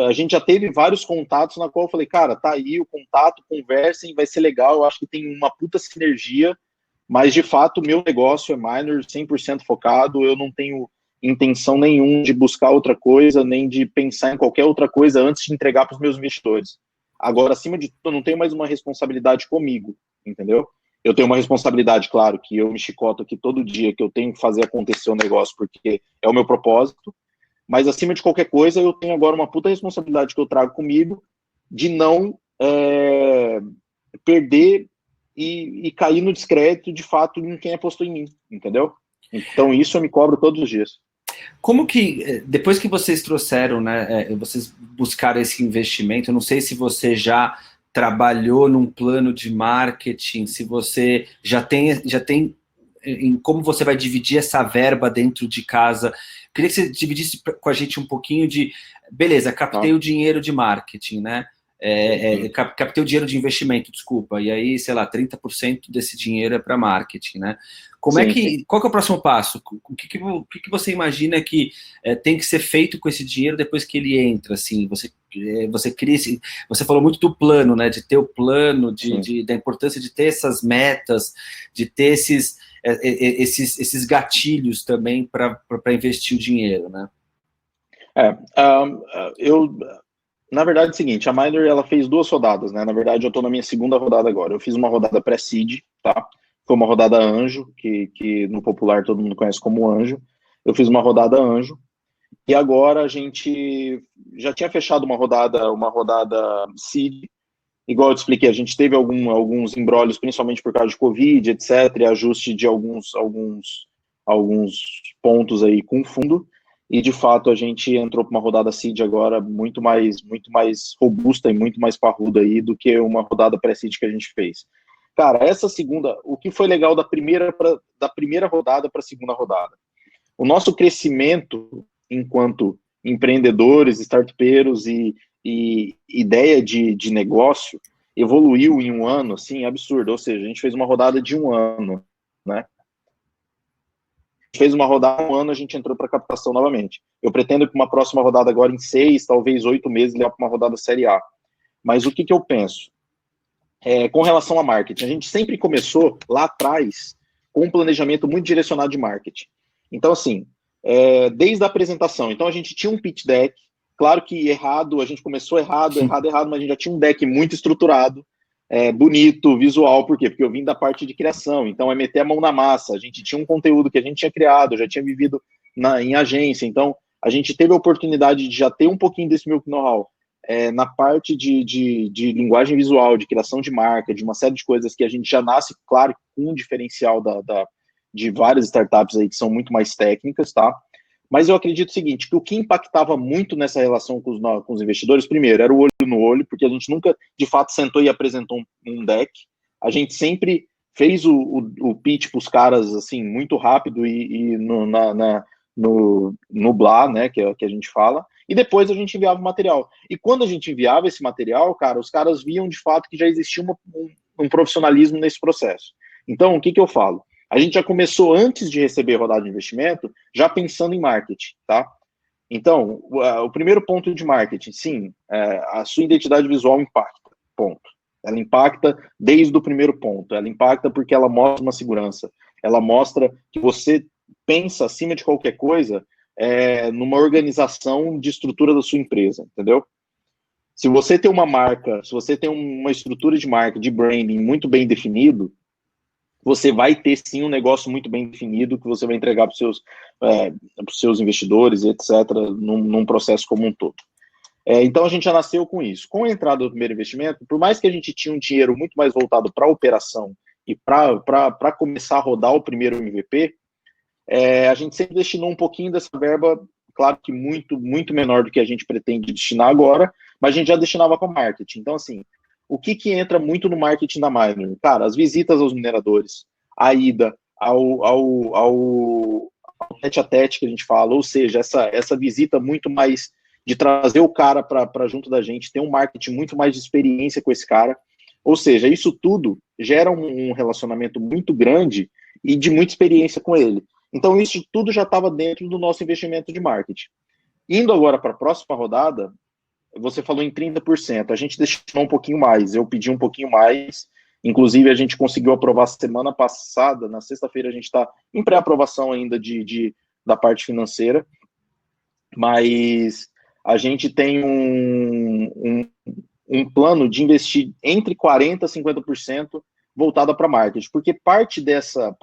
a gente já teve vários contatos na qual eu falei, cara, tá aí o contato, conversem, vai ser legal, eu acho que tem uma puta sinergia, mas de fato o meu negócio é Miner 100% focado, eu não tenho intenção nenhuma de buscar outra coisa, nem de pensar em qualquer outra coisa antes de entregar para os meus investidores. Agora, acima de tudo, eu não tenho mais uma responsabilidade comigo, entendeu? Eu tenho uma responsabilidade, claro, que eu me chicoto aqui todo dia, que eu tenho que fazer acontecer o negócio, porque é o meu propósito, mas acima de qualquer coisa, eu tenho agora uma puta responsabilidade que eu trago comigo de não perder e cair no descrédito, de fato, em quem apostou em mim, entendeu? Então, isso eu me cobro todos os dias. Como que, depois que vocês trouxeram, né, vocês buscaram esse investimento, eu não sei se você já trabalhou num plano de marketing, se você já tem em como você vai dividir essa verba dentro de casa. Queria que você dividisse com a gente um pouquinho de, beleza, captei o dinheiro de marketing, né? Captei o dinheiro de investimento, desculpa, e aí, sei lá, 30% desse dinheiro é para marketing, né? Qual que é o próximo passo? O que você imagina que tem que ser feito com esse dinheiro depois que ele entra, assim? Você cria, você falou muito do plano, né? De ter o plano, da importância de ter essas metas, de ter esses gatilhos também para investir o dinheiro, né? Na verdade, é o seguinte, a Minor, ela fez 2 rodadas, né? Na verdade, eu estou na minha 2ª rodada agora. Eu fiz uma rodada pré-seed, tá? Foi uma rodada anjo, que no popular todo mundo conhece como anjo. Eu fiz uma rodada anjo, e agora a gente já tinha fechado uma rodada seed. Igual eu te expliquei, a gente teve alguns embrólios, principalmente por causa de Covid, etc., e ajuste de alguns pontos aí com fundo. E, de fato, a gente entrou para uma rodada seed agora muito mais robusta e muito mais parruda aí do que uma rodada pré-seed que a gente fez. Cara, essa segunda, o que foi legal da primeira rodada para a segunda rodada? O nosso crescimento enquanto empreendedores, startupeiros e ideia de negócio evoluiu em um ano, assim, absurdo. Ou seja, a gente fez uma rodada de um ano, né? Fez uma rodada um ano, a gente entrou para captação novamente. Eu pretendo que uma próxima rodada agora em 6, talvez 8 meses, levar para uma rodada série A. Mas o que eu penso? Com relação a marketing, a gente sempre começou lá atrás com um planejamento muito direcionado de marketing. Então, assim, desde a apresentação, então a gente tinha um pitch deck, claro que errado, a gente começou errado, mas a gente já tinha um deck muito estruturado, bonito, visual, por quê? Porque eu vim da parte de criação, então é meter a mão na massa, a gente tinha um conteúdo que a gente tinha criado, já tinha vivido em agência, então a gente teve a oportunidade de já ter um pouquinho desse meu know-how na parte de linguagem visual, de criação de marca, de uma série de coisas que a gente já nasce, claro, com um diferencial de várias startups aí que são muito mais técnicas, tá? Mas eu acredito o seguinte, que o que impactava muito nessa relação com os investidores, primeiro, era o olho no olho, porque a gente nunca, de fato, sentou e apresentou um deck. A gente sempre fez o pitch para os caras, assim, muito rápido e no Blá, né, que a gente fala, e depois a gente enviava o material. E quando a gente enviava esse material, cara, os caras viam, de fato, que já existia um profissionalismo nesse processo. Então, o que eu falo? A gente já começou, antes de receber rodada de investimento, já pensando em marketing, tá? Então, o primeiro ponto de marketing, sim, a sua identidade visual impacta, ponto. Ela impacta desde o primeiro ponto, ela impacta porque ela mostra uma segurança, ela mostra que você pensa, acima de qualquer coisa, numa organização de estrutura da sua empresa, entendeu? Se você tem uma marca, se você tem uma estrutura de marca, de branding muito bem definido, você vai ter sim um negócio muito bem definido que você vai entregar para os seus investidores, etc., num processo como um todo. Então a gente já nasceu com isso. Com a entrada do primeiro investimento, por mais que a gente tinha um dinheiro muito mais voltado para a operação e para começar a rodar o primeiro MVP, a gente sempre destinou um pouquinho dessa verba, claro que muito, muito menor do que a gente pretende destinar agora, mas a gente já destinava para marketing. Então, assim, o que entra muito no marketing da Minor? Cara, as visitas aos mineradores, a ida ao tete-a-tete que a gente fala, ou seja, essa visita muito mais de trazer o cara para junto da gente, ter um marketing muito mais de experiência com esse cara, ou seja, isso tudo gera um relacionamento muito grande e de muita experiência com ele. Então, isso tudo já estava dentro do nosso investimento de marketing. Indo agora para a próxima rodada, você falou em 30%, a gente destinou um pouquinho mais, eu pedi um pouquinho mais, inclusive a gente conseguiu aprovar semana passada, na sexta-feira a gente está em pré-aprovação ainda da parte financeira, mas a gente tem um plano de investir entre 40% e 50% voltada para marketing, porque parte dessa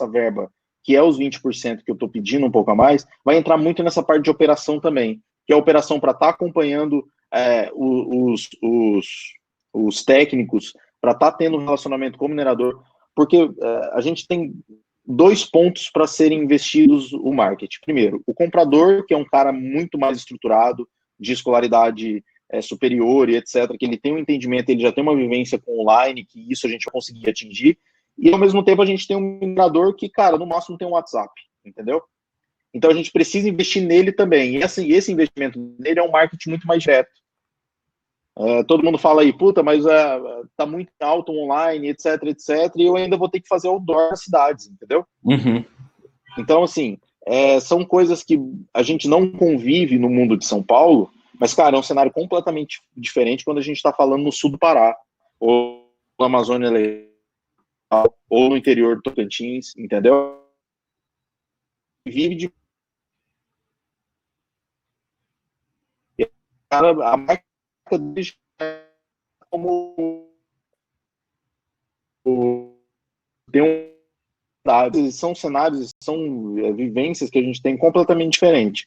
verba, que é os 20% que eu estou pedindo um pouco a mais, vai entrar muito nessa parte de operação também, que é a operação para estar acompanhando os técnicos, para estar tendo um relacionamento com o minerador, porque a gente tem 2 pontos para serem investidos o marketing. Primeiro, o comprador, que é um cara muito mais estruturado, de escolaridade superior e etc., que ele tem um entendimento, ele já tem uma vivência com online, que isso a gente vai conseguir atingir, e ao mesmo tempo a gente tem um minerador que, cara, no máximo tem um WhatsApp, entendeu? Então a gente precisa investir nele também. E assim, esse investimento nele é um marketing muito mais direto. Todo mundo fala aí, puta, mas tá muito alto online, etc, etc, e eu ainda vou ter que fazer outdoor nas cidades, entendeu? Uhum. Então, assim, são coisas que a gente não convive no mundo de São Paulo, mas, cara, é um cenário completamente diferente quando a gente está falando no sul do Pará, ou na Amazônia Legal, ou no interior do Tocantins, entendeu? Vive de... Cara, a marca deles é como... Tem são cenários, são vivências que a gente tem completamente diferente.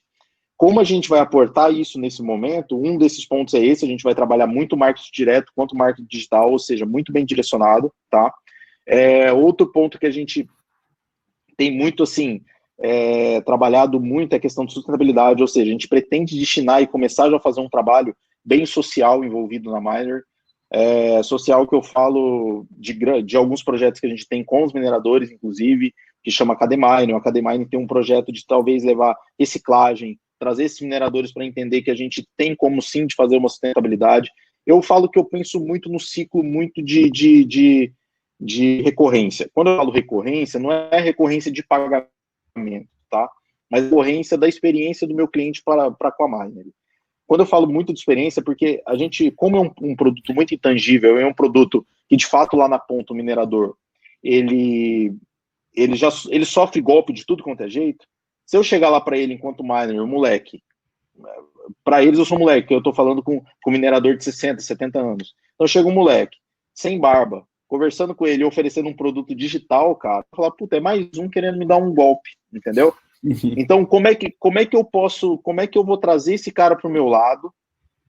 Como a gente vai aportar isso nesse momento? Um desses pontos é esse, a gente vai trabalhar muito marketing direto quanto marketing digital, ou seja, muito bem direcionado, tá? Outro ponto que a gente tem muito, assim, trabalhado muito é a questão de sustentabilidade, ou seja, a gente pretende destinar e começar já a fazer um trabalho bem social envolvido na Miner, social que eu falo de alguns projetos que a gente tem com os mineradores, inclusive, que chama Academine. O Academine tem um projeto de talvez levar reciclagem, trazer esses mineradores para entender que a gente tem como sim de fazer uma sustentabilidade. Eu falo que eu penso muito no ciclo muito de recorrência. Quando eu falo recorrência, não é recorrência de pagamento, tá? Mas recorrência da experiência do meu cliente para com a Miner. Quando eu falo muito de experiência, porque a gente, como é um produto muito intangível, é um produto que de fato lá na ponta o minerador, ele sofre golpe de tudo quanto é jeito. Se eu chegar lá para ele enquanto miner, moleque, para eles eu sou moleque, eu estou falando com minerador de 60, 70 anos. Então chega um moleque, sem barba, conversando com ele, oferecendo um produto digital, cara, eu falar, puta, é mais um querendo me dar um golpe, entendeu? Então, como é que eu vou trazer esse cara para o meu lado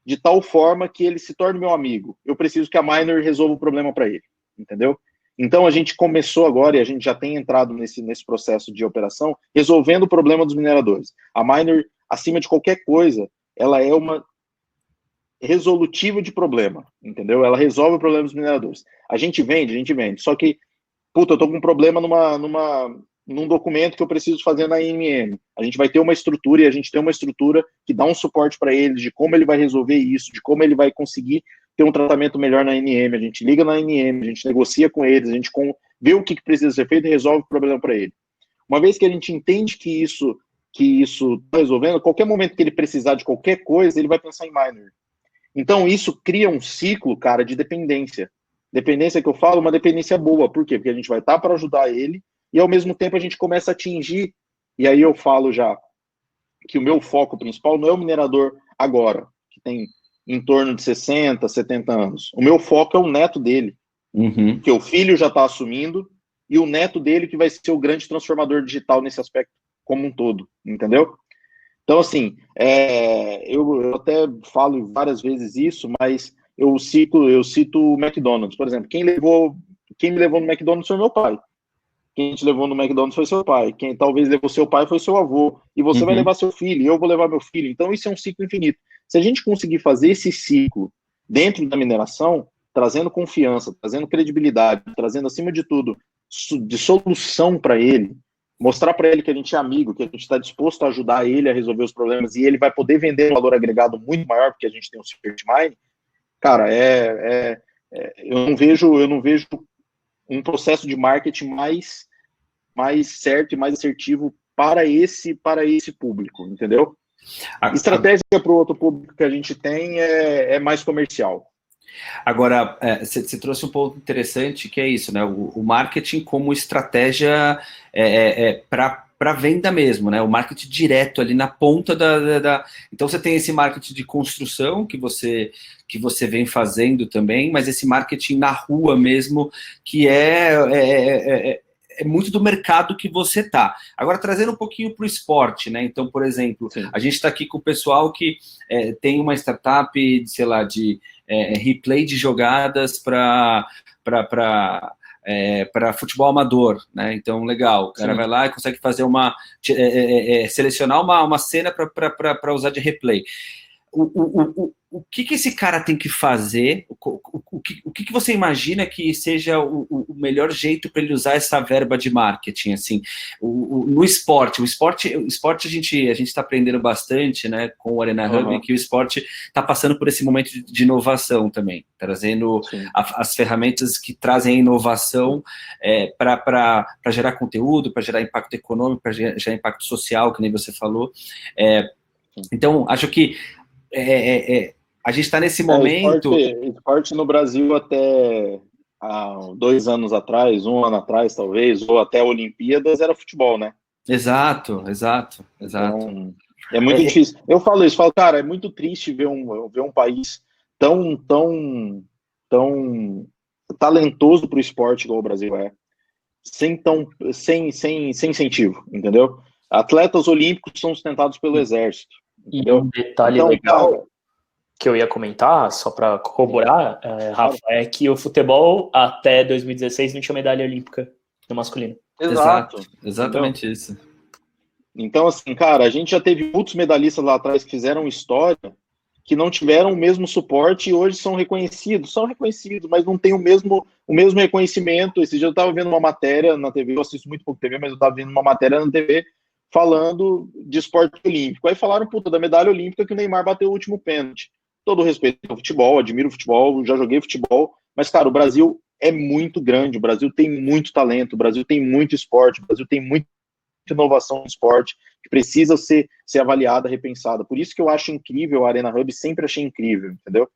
de tal forma que ele se torne meu amigo? Eu preciso que a Miner resolva o problema para ele, entendeu? Então, a gente começou agora e a gente já tem entrado nesse processo de operação resolvendo o problema dos mineradores. A Miner, acima de qualquer coisa, ela é uma resolutiva de problema, entendeu? Ela resolve o problema dos mineradores. A gente vende, só que, puta, eu tô com um problema num documento que eu preciso fazer na INM. A gente vai ter uma estrutura e a gente tem uma estrutura que dá um suporte para ele de como ele vai resolver isso, de como ele vai conseguir ter um tratamento melhor na INM. A gente liga na INM, a gente negocia com eles, a gente vê o que precisa ser feito e resolve o problema para ele. Uma vez que a gente entende que isso está resolvendo, qualquer momento que ele precisar de qualquer coisa, ele vai pensar em miner. Então, isso cria um ciclo, cara, de dependência. Dependência que eu falo, uma dependência boa. Por quê? Porque a gente vai estar para ajudar ele e, ao mesmo tempo, a gente começa a atingir. E aí eu falo já que o meu foco principal não é o minerador agora, que tem em torno de 60, 70 anos. O meu foco é o neto dele, que o filho já está assumindo, e o neto dele que vai ser o grande transformador digital nesse aspecto como um todo, entendeu? Então, assim, eu até falo várias vezes isso, mas eu cito o McDonald's, por exemplo. Quem me levou no McDonald's foi meu pai. Quem te levou no McDonald's foi seu pai. Quem talvez levou seu pai foi seu avô. E você vai levar seu filho, e eu vou levar meu filho. Então, isso é um ciclo infinito. Se a gente conseguir fazer esse ciclo dentro da mineração, trazendo confiança, trazendo credibilidade, trazendo, acima de tudo, de solução para ele, mostrar para ele que a gente é amigo, que a gente está disposto a ajudar ele a resolver os problemas e ele vai poder vender um valor agregado muito maior, porque a gente tem um Secret Mine, cara, eu não vejo um processo de marketing mais certo e mais assertivo para esse público, entendeu? A estratégia para o outro público que a gente tem é mais comercial. Agora, você trouxe um ponto interessante, que é isso, né? O marketing como estratégia para venda mesmo, né? O marketing direto ali na ponta Então, você tem esse marketing de construção que você vem fazendo também, mas esse marketing na rua mesmo, que é muito do mercado que você tá. Agora, trazendo um pouquinho para o esporte, né? Então, por exemplo, sim, a gente está aqui com o pessoal que tem uma startup, sei lá, de replay de jogadas para futebol amador, né? Então, legal, o cara vai lá e consegue fazer selecionar uma cena para usar de replay. o que esse cara tem que fazer? O que você imagina que seja o melhor jeito para ele usar essa verba de marketing, assim, no esporte? O esporte a gente está aprendendo bastante, né, com o Arena Hub, que o esporte está passando por esse momento de inovação também, trazendo as ferramentas que trazem a inovação para gerar conteúdo, para gerar impacto econômico, para gerar impacto social, que nem você falou. Então, acho que a gente está nesse momento... Esporte no Brasil até há 2 anos atrás, 1 ano atrás, talvez, ou até Olimpíadas, era futebol, né? Exato. Então, é muito difícil. Eu falo, cara, é muito triste ver um país tão talentoso para o esporte igual o Brasil sem incentivo, entendeu? Atletas olímpicos são sustentados pelo Exército, entendeu? E um detalhe legal que eu ia comentar, só para corroborar, Rafa, é que o futebol até 2016 não tinha medalha olímpica no masculino. Exatamente isso. Então, assim, cara, a gente já teve muitos medalhistas lá atrás que fizeram história, que não tiveram o mesmo suporte e hoje são reconhecidos, mas não tem o mesmo reconhecimento. Esse dia eu estava vendo uma matéria na TV, eu assisto muito pouco TV, mas eu estava vendo uma matéria na TV falando de esporte olímpico. Aí falaram, da medalha olímpica que o Neymar bateu o último pênalti. Todo o respeito ao futebol, admiro o futebol, já joguei futebol, mas, cara, o Brasil é muito grande, o Brasil tem muito talento, o Brasil tem muito esporte, o Brasil tem muita inovação no esporte, que precisa ser avaliada, repensada. Por isso que eu acho incrível a Arena Hub, sempre achei incrível, entendeu?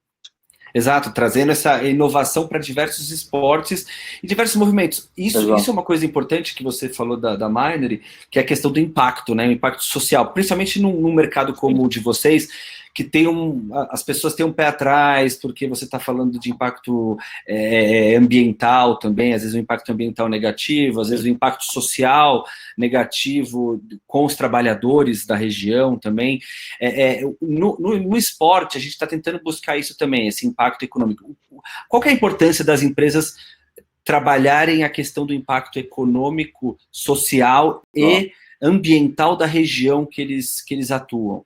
Exato, trazendo essa inovação para diversos esportes e diversos movimentos. Isso é uma coisa importante que você falou da Minery, que é a questão do impacto, né? O impacto social, principalmente num mercado como o de vocês, que as pessoas têm um pé atrás, porque você está falando de impacto ambiental também, às vezes um impacto ambiental negativo, às vezes um impacto social negativo com os trabalhadores da região também. No esporte, a gente está tentando buscar isso também, esse impacto econômico. Qual que é a importância das empresas trabalharem a questão do impacto econômico, social e ambiental da região que eles atuam?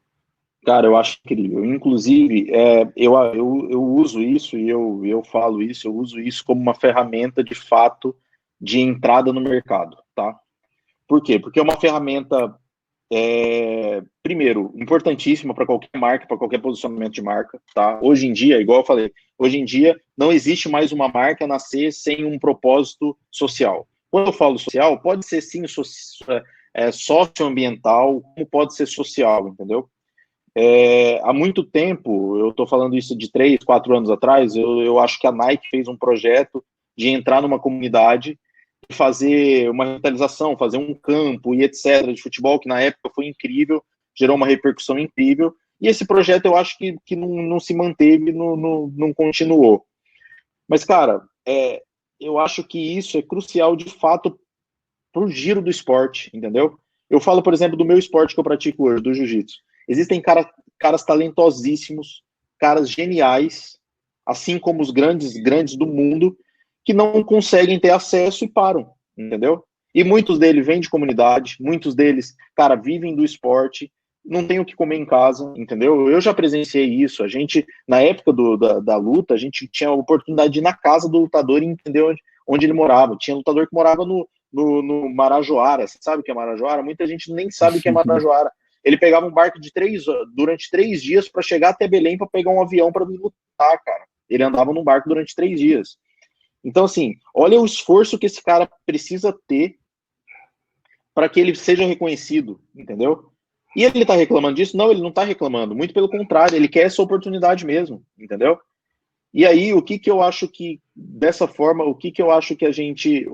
Cara, eu acho incrível. Inclusive, eu uso isso e eu falo isso, eu uso isso como uma ferramenta de fato de entrada no mercado, tá? Por quê? Porque é uma ferramenta, primeiro, importantíssima para qualquer marca, para qualquer posicionamento de marca, tá? Hoje em dia, igual eu falei, hoje em dia não existe mais uma marca nascer sem um propósito social. Quando eu falo social, pode ser sim socioambiental, como pode ser social, entendeu? Há muito tempo, eu estou falando isso de 3, 4 anos atrás, eu acho que a Nike fez um projeto de entrar numa comunidade e fazer uma revitalização, fazer um campo e etc. de futebol, que na época foi incrível, gerou uma repercussão incrível, e esse projeto eu acho que não se manteve, não continuou. Mas, cara, eu acho que isso é crucial de fato para o giro do esporte, entendeu? Eu falo, por exemplo, do meu esporte que eu pratico hoje, do jiu-jitsu. Existem caras talentosíssimos, caras geniais, assim como os grandes do mundo, que não conseguem ter acesso e param, entendeu? E muitos deles vêm de comunidade, muitos deles, cara, vivem do esporte, não tem o que comer em casa, entendeu? Eu já presenciei isso. A gente, na época da luta, a gente tinha a oportunidade de ir na casa do lutador e entender onde ele morava. Tinha lutador que morava no Marajoara. Você sabe o que é Marajoara? Muita gente nem sabe o que é Marajoara. Ele pegava um barco durante 3 dias para chegar até Belém para pegar um avião para lutar, cara. Ele andava num barco durante 3 dias. Então, assim, olha o esforço que esse cara precisa ter para que ele seja reconhecido, entendeu? E ele tá reclamando disso? Não, ele não tá reclamando. Muito pelo contrário, ele quer essa oportunidade mesmo, entendeu? E aí, o que eu acho que, dessa forma, o que eu acho que a gente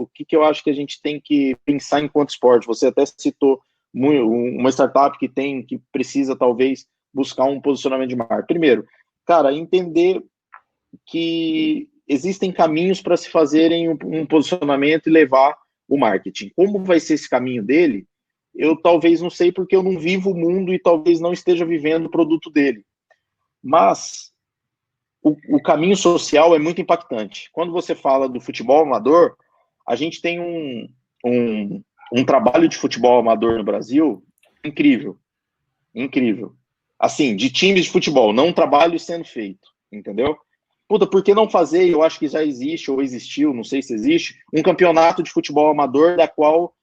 tem que pensar enquanto esporte? Você até citou uma startup que precisa, talvez, buscar um posicionamento de marca. Primeiro, cara, entender que existem caminhos para se fazerem um posicionamento e levar o marketing. Como vai ser esse caminho dele? Eu talvez não sei, porque eu não vivo o mundo e talvez não esteja vivendo o produto dele. Mas o caminho social é muito impactante. Quando você fala do futebol amador, a gente tem um trabalho de futebol amador no Brasil incrível. assim, de times de futebol, não trabalho sendo feito, entendeu? Puta, por que não fazer, eu acho que já existe, ou existiu, não sei se existe, um campeonato de futebol amador da qual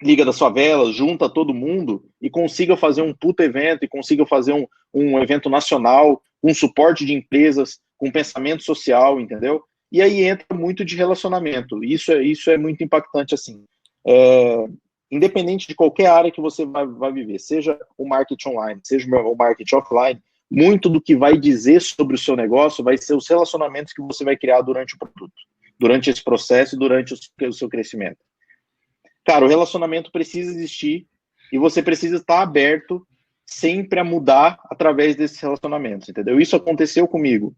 Liga das Favelas, junta todo mundo e consiga fazer um puto evento, e consiga fazer um evento nacional, com suporte de empresas, com pensamento social, entendeu? E aí entra muito de relacionamento. Isso é muito impactante, assim. Independente de qualquer área que você vai viver, seja o marketing online, seja o marketing offline, muito do que vai dizer sobre o seu negócio vai ser os relacionamentos que você vai criar durante o produto, durante esse processo e durante o seu crescimento. Cara, o relacionamento precisa existir e você precisa estar aberto sempre a mudar através desses relacionamentos, entendeu? Isso aconteceu comigo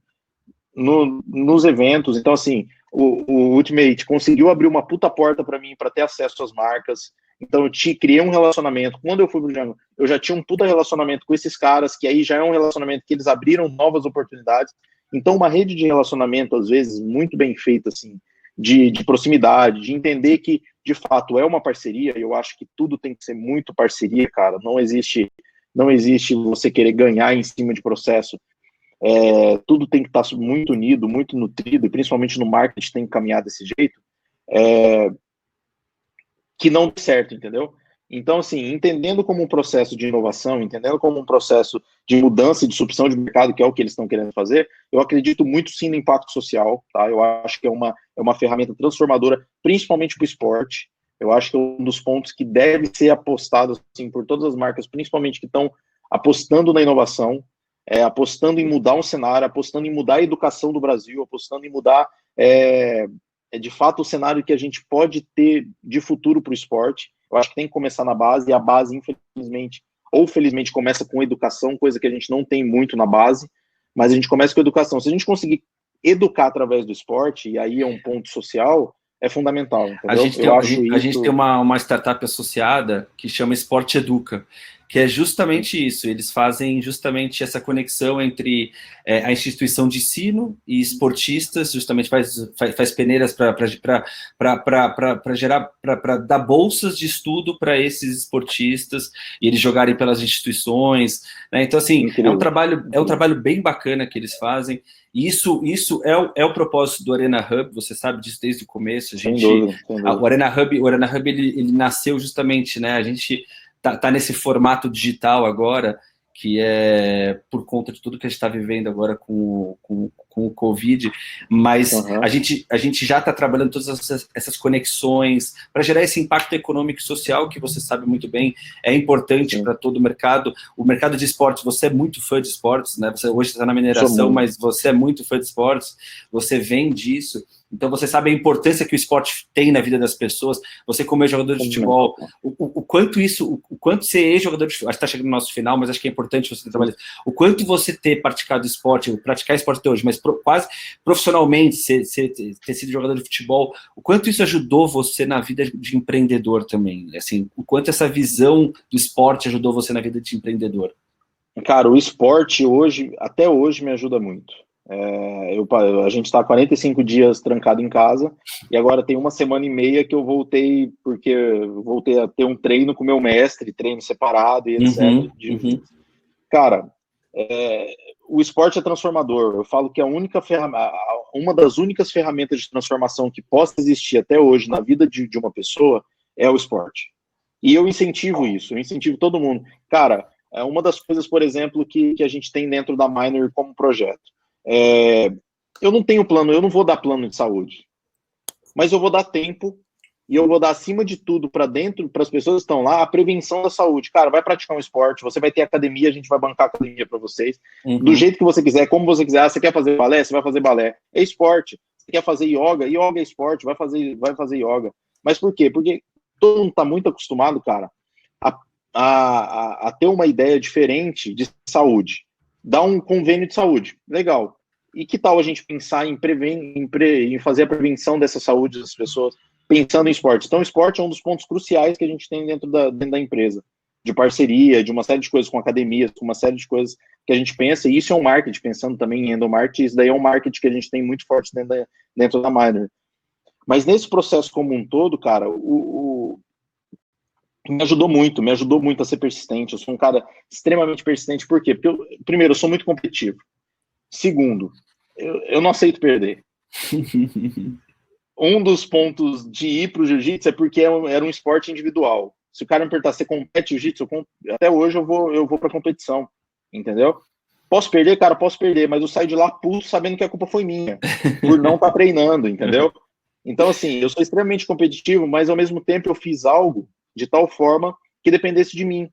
nos eventos. Então, assim, o Ultimate conseguiu abrir uma puta porta para mim para ter acesso às marcas. Então, eu criei um relacionamento. Quando eu fui pro Django, eu já tinha um puta relacionamento com esses caras, que aí já é um relacionamento que eles abriram novas oportunidades. Então, uma rede de relacionamento, às vezes, muito bem feita, assim, de proximidade, de entender que, de fato, é uma parceria. E eu acho que tudo tem que ser muito parceria, cara. Não existe você querer ganhar em cima de processo. Tudo tem que estar muito unido, muito nutrido, e principalmente no marketing tem que caminhar desse jeito, que não dê certo, entendeu? Então, assim, entendendo como um processo de inovação, entendendo como um processo de mudança e disrupção de mercado, que é o que eles estão querendo fazer, eu acredito muito sim no impacto social, tá? Eu acho que é uma ferramenta transformadora, principalmente para o esporte. Eu acho que é um dos pontos que deve ser apostado assim, por todas as marcas, principalmente que estão apostando na inovação, apostando em mudar um cenário, apostando em mudar a educação do Brasil, apostando em mudar, de fato, o cenário que a gente pode ter de futuro para o esporte. Eu acho que tem que começar na base, e a base, infelizmente, ou felizmente, começa com educação, coisa que a gente não tem muito na base, mas a gente começa com educação. Se a gente conseguir educar através do esporte, e aí é um ponto social, é fundamental, entendeu? A gente tem uma startup associada que chama Esporte Educa, que é justamente isso. Eles fazem justamente essa conexão entre a instituição de ensino e esportistas, justamente faz peneiras para gerar, para dar bolsas de estudo para esses esportistas e eles jogarem pelas instituições, né? Então, assim, incrível. É um trabalho bem bacana que eles fazem. Isso é o propósito do Arena Hub, você sabe disso desde o começo. Sem dúvida. O Arena Hub ele nasceu justamente, né? A gente tá nesse formato digital agora, que é por conta de tudo que a gente está vivendo agora com o Covid, mas a gente já está trabalhando todas essas conexões para gerar esse impacto econômico e social que você sabe muito bem, é importante para todo o mercado. O mercado de esportes, você é muito fã de esportes, né? Você hoje está na mineração, mas você é muito fã de esportes, você vem disso. Então, você sabe a importância que o esporte tem na vida das pessoas. Você, como é jogador de futebol, o quanto ser jogador de futebol, acho que está chegando no nosso final, mas acho que é importante você trabalhar. O quanto você ter praticado esporte, praticar esporte até hoje, mas quase profissionalmente, ter sido jogador de futebol, o quanto isso ajudou você na vida de empreendedor também? Assim, o quanto essa visão do esporte ajudou você na vida de empreendedor? Cara, o esporte até hoje, me ajuda muito. A gente está 45 dias trancado em casa e agora tem uma semana e meia que eu voltei, porque eu voltei a ter um treino com meu mestre, treino separado e etc. Cara, o esporte é transformador. Eu falo que uma das únicas ferramentas de transformação que possa existir até hoje na vida de uma pessoa é o esporte. E eu incentivo isso, eu incentivo todo mundo. Cara, é uma das coisas, por exemplo, que a gente tem dentro da Minor como projeto. Eu não tenho plano, eu não vou dar plano de saúde, mas eu vou dar tempo e eu vou dar, acima de tudo, para as pessoas que estão lá, a prevenção da saúde. Cara, vai praticar um esporte, você vai ter academia, a gente vai bancar a academia para vocês, do jeito que você quiser, como você quiser. Você quer fazer balé? Você vai fazer balé. É esporte. Você quer fazer yoga? Yoga é esporte, vai fazer yoga. Mas por quê? Porque todo mundo está muito acostumado, cara, a ter uma ideia diferente de saúde. Dá um convênio de saúde, legal. E que tal a gente pensar em fazer a prevenção dessa saúde das pessoas, pensando em esporte? Então, o esporte é um dos pontos cruciais que a gente tem dentro da empresa, de parceria, de uma série de coisas com academias, com uma série de coisas que a gente pensa, e isso é um marketing, pensando também em endomarketing, isso daí é um marketing que a gente tem muito forte dentro da Minor. Mas nesse processo como um todo, cara, Me ajudou muito a ser persistente. Eu sou um cara extremamente persistente. Por quê? Porque, primeiro, eu sou muito competitivo. Segundo, eu não aceito perder. Um dos pontos de ir para o jiu-jitsu é porque era um esporte individual. Se o cara me perguntar, você compete jiu-jitsu? Até hoje eu vou para competição, entendeu? Posso perder, cara, posso perder, mas eu saio de lá puto sabendo que a culpa foi minha, por não estar treinando, entendeu? Então, assim, eu sou extremamente competitivo, mas ao mesmo tempo eu fiz algo de tal forma que dependesse de mim.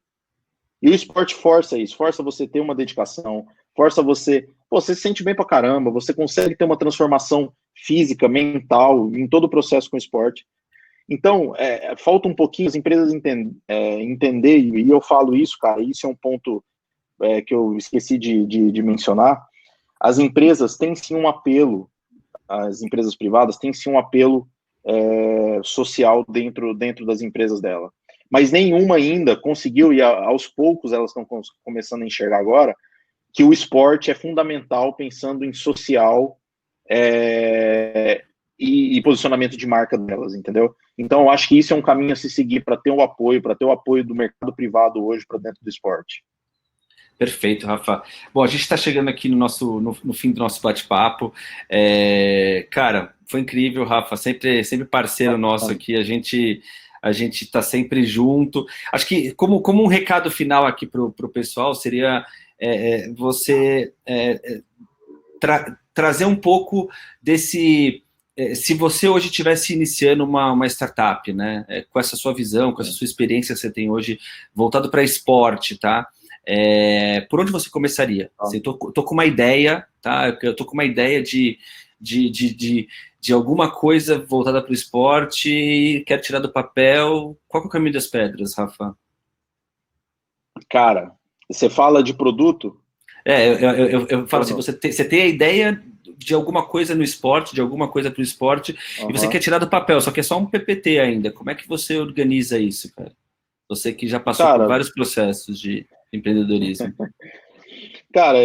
E o esporte força isso, força você ter uma dedicação, força você... Pô, você se sente bem pra caramba, você consegue ter uma transformação física, mental, em todo o processo com o esporte. Então, falta um pouquinho as empresas entender, e eu falo isso, cara, isso é um ponto que eu esqueci de mencionar. As empresas têm sim um apelo, as empresas privadas têm sim um apelo social dentro das empresas dela. Mas nenhuma ainda conseguiu, e aos poucos elas estão começando a enxergar agora, que o esporte é fundamental pensando em social e posicionamento de marca delas, entendeu? Então, eu acho que isso é um caminho a se seguir para ter o apoio do mercado privado hoje para dentro do esporte. Perfeito, Rafa. Bom, a gente está chegando aqui no fim do nosso bate-papo. Cara, foi incrível, Rafa, sempre parceiro nosso aqui, a gente está sempre junto. Acho que como um recado final aqui para o pessoal seria você trazer um pouco desse... se você hoje estivesse iniciando uma startup, né, com essa sua visão, com essa sua experiência que você tem hoje, voltado para esporte, tá? Por onde você começaria? Assim, tô com uma ideia, tá? Eu tô com uma ideia de alguma coisa voltada para o esporte, quero tirar do papel. Qual que é o caminho das pedras, Rafa? Cara, você fala de produto? Eu falo assim, você tem a ideia de alguma coisa no esporte, de alguma coisa para o esporte, e você quer tirar do papel, só que é só um PPT ainda. Como é que você organiza isso, cara? Você que já passou por vários processos de empreendedorismo. Cara,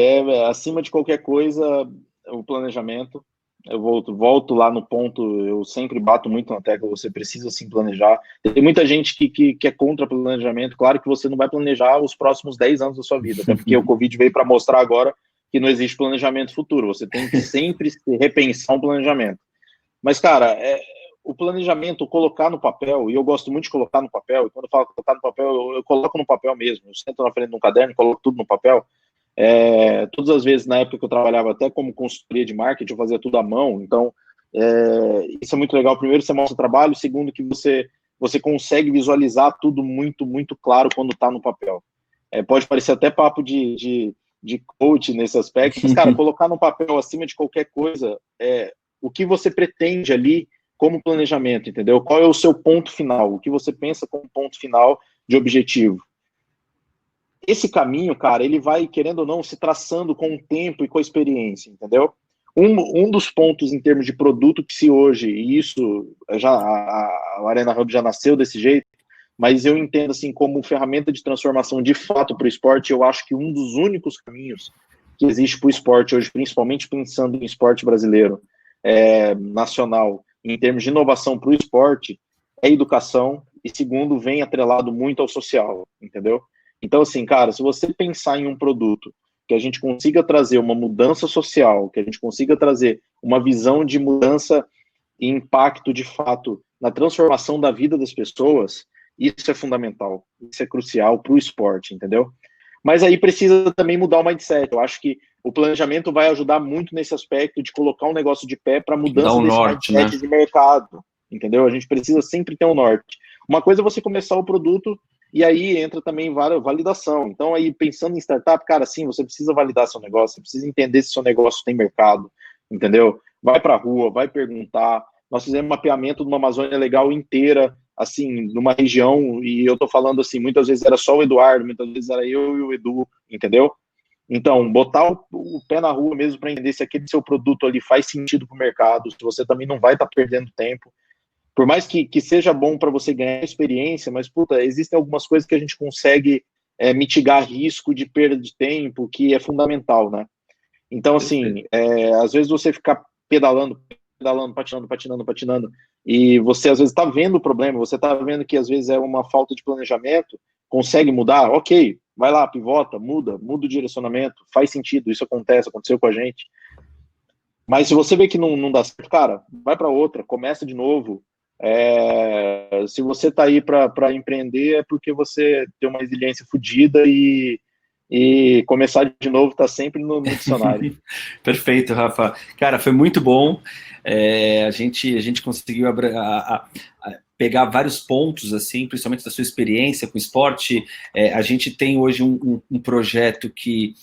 acima de qualquer coisa, o planejamento. Eu volto lá no ponto, eu sempre bato muito na tecla, você precisa sim planejar. Tem muita gente que é contra planejamento, claro que você não vai planejar os próximos 10 anos da sua vida, até porque o Covid veio para mostrar agora que não existe planejamento futuro, você tem que sempre repensar um planejamento. Mas, cara, o planejamento, colocar no papel, e eu gosto muito de colocar no papel, e quando eu falo colocar no papel, eu coloco no papel mesmo, eu sento na frente de um caderno, coloco tudo no papel. Todas as vezes, na época que eu trabalhava até como consultoria de marketing, eu fazia tudo à mão, então isso é muito legal. Primeiro, você mostra o trabalho, segundo, que você consegue visualizar tudo muito, muito claro quando está no papel. Pode parecer até papo de coach nesse aspecto, mas, cara, colocar no papel, acima de qualquer coisa, o que você pretende ali como planejamento, entendeu? Qual é o seu ponto final? O que você pensa como ponto final de objetivo? Esse caminho, cara, ele vai, querendo ou não, se traçando com o tempo e com a experiência, entendeu? Um dos pontos em termos de produto que se hoje, e isso a Arena Hub já nasceu desse jeito, mas eu entendo assim como ferramenta de transformação de fato para o esporte, eu acho que um dos únicos caminhos que existe para o esporte hoje, principalmente pensando em esporte brasileiro, nacional, em termos de inovação para o esporte, é educação, e segundo, vem atrelado muito ao social, entendeu? Então, assim, cara, se você pensar em um produto que a gente consiga trazer uma mudança social, que a gente consiga trazer uma visão de mudança e impacto, de fato, na transformação da vida das pessoas, isso é fundamental, isso é crucial para o esporte, entendeu? Mas aí precisa também mudar o mindset. Eu acho que o planejamento vai ajudar muito nesse aspecto de colocar um negócio de pé para mudança desse norte, mindset, né? de mercado, entendeu? A gente precisa sempre ter um norte. Uma coisa é você começar o produto e aí entra também validação. Então, aí pensando em startup, cara, sim, você precisa validar seu negócio, você precisa entender se seu negócio tem mercado, entendeu? Vai para a rua, vai perguntar. Nós fizemos um mapeamento de uma Amazônia Legal inteira, assim, numa região, e eu tô falando assim, muitas vezes era só o Eduardo, muitas vezes era eu e o Edu, entendeu? Então, botar o pé na rua mesmo para entender se aquele seu produto ali faz sentido para o mercado, se você também não vai estar perdendo tempo. Por mais que seja bom para você ganhar experiência, mas, puta, existem algumas coisas que a gente consegue mitigar risco de perda de tempo, que é fundamental, né? Então, assim, às vezes você ficar pedalando pedalando, patinando, e você às vezes está vendo o problema, você está vendo que às vezes é uma falta de planejamento, consegue mudar, ok, vai lá, pivota, muda o direcionamento, faz sentido, isso aconteceu com a gente. Mas se você vê que não dá certo, cara, vai para outra, começa de novo. Se você está aí para empreender, é porque você tem uma resiliência fodida e começar de novo está sempre no dicionário. Perfeito, Rafa. Cara, foi muito bom. A gente conseguiu pegar vários pontos, assim, principalmente da sua experiência com o esporte. A gente tem hoje um projeto que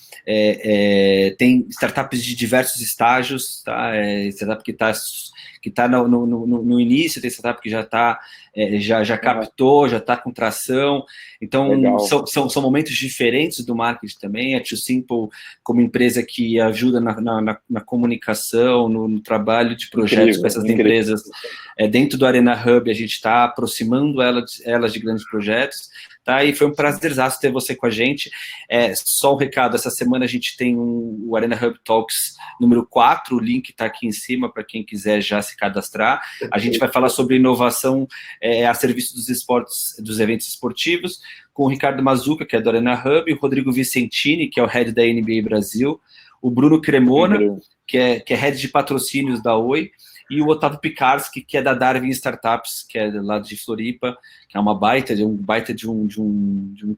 tem startups de diversos estágios, tá? Startup que está no início, tem startup que já está, já captou, já está com tração. Então, são momentos diferentes do marketing também. A Too Simple, como empresa que ajuda na comunicação, no trabalho de projetos com essas empresas, dentro do Arena Hub, a gente está aproximando elas de grandes projetos. Tá? E foi um prazerzaço ter você com a gente. Só um recado, essa semana a gente tem o Arena Hub Talks número 4, o link está aqui em cima para quem quiser já se cadastrar. A gente vai falar sobre inovação a serviço dos esportes, dos eventos esportivos, com o Ricardo Mazzuca, que é do Arena Hub, o Rodrigo Vicentini, que é o head da NBA Brasil, o Bruno Cremona, que é head de patrocínios da Oi, e o Otávio Pikarski, que é da Darwin Startups, que é lá de Floripa, que é uma baita de um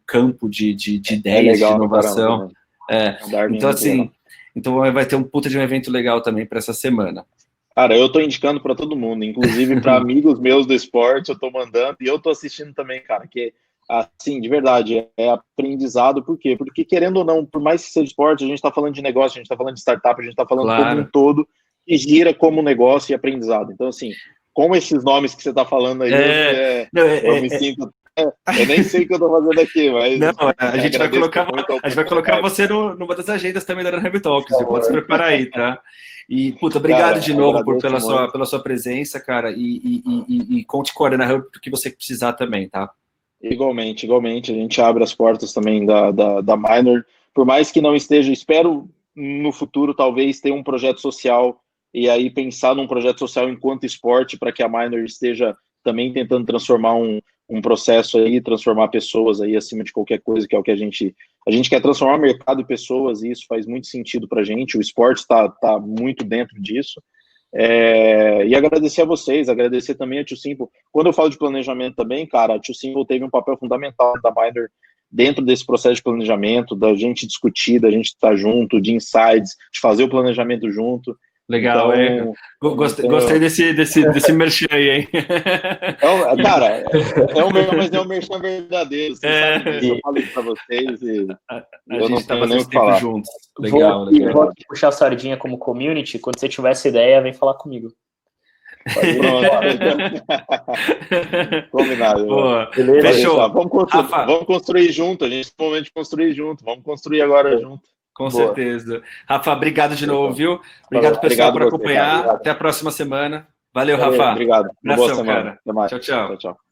campo de ideias, legal, de inovação. Então, assim, então vai ter um puta de um evento legal também para essa semana. Cara, eu tô indicando para todo mundo, inclusive para amigos meus do esporte, eu tô mandando, e eu tô assistindo também, cara, que, assim, de verdade, é aprendizado. Por quê? Porque, querendo ou não, por mais que seja esporte, a gente tá falando de negócio, a gente tá falando de startup, a gente tá falando como um todo, e gira como negócio e aprendizado. Então, assim, com esses nomes que você está falando aí, eu me sinto... eu nem sei o que eu estou fazendo aqui, mas... Não, a gente vai colocar você numa das agendas também da Arena Hub Talks, você pode se preparar aí, tá? E, puta, obrigado, cara, de novo pela sua presença, cara, e conte com a Arena Hub o que você precisar também, tá? Igualmente, a gente abre as portas também da Minor, por mais que não esteja, espero no futuro, talvez, ter um projeto social, e aí pensar num projeto social enquanto esporte, para que a Minor esteja também tentando transformar um processo aí, transformar pessoas aí acima de qualquer coisa, que é o que a gente quer transformar mercado e pessoas, e isso faz muito sentido para a gente, o esporte está muito dentro disso. E agradecer a vocês, agradecer também a Too Simple. Quando eu falo de planejamento também, cara, a Too Simple teve um papel fundamental da Minor dentro desse processo de planejamento, da gente discutir, da gente estar junto, de insights, de fazer o planejamento junto. Legal, então, gostei desse merchan aí, hein? Cara, mas é um merchan verdadeiro, vocês sabem disso, eu falo isso pra vocês e eu não tenho nem o que falar. Juntos. Legal. Vou aqui puxar a sardinha como community, quando você tiver essa ideia, vem falar comigo. Combinado. Boa. Beleza, fechou. Vamos construir junto, a gente tem um momento de construir junto, vamos construir agora junto. Com certeza. Rafa, obrigado de novo, viu? Obrigado, pessoal, por acompanhar. Até a próxima semana. Valeu, Rafa. Obrigado. Boa semana. Até mais. Tchau. Tchau.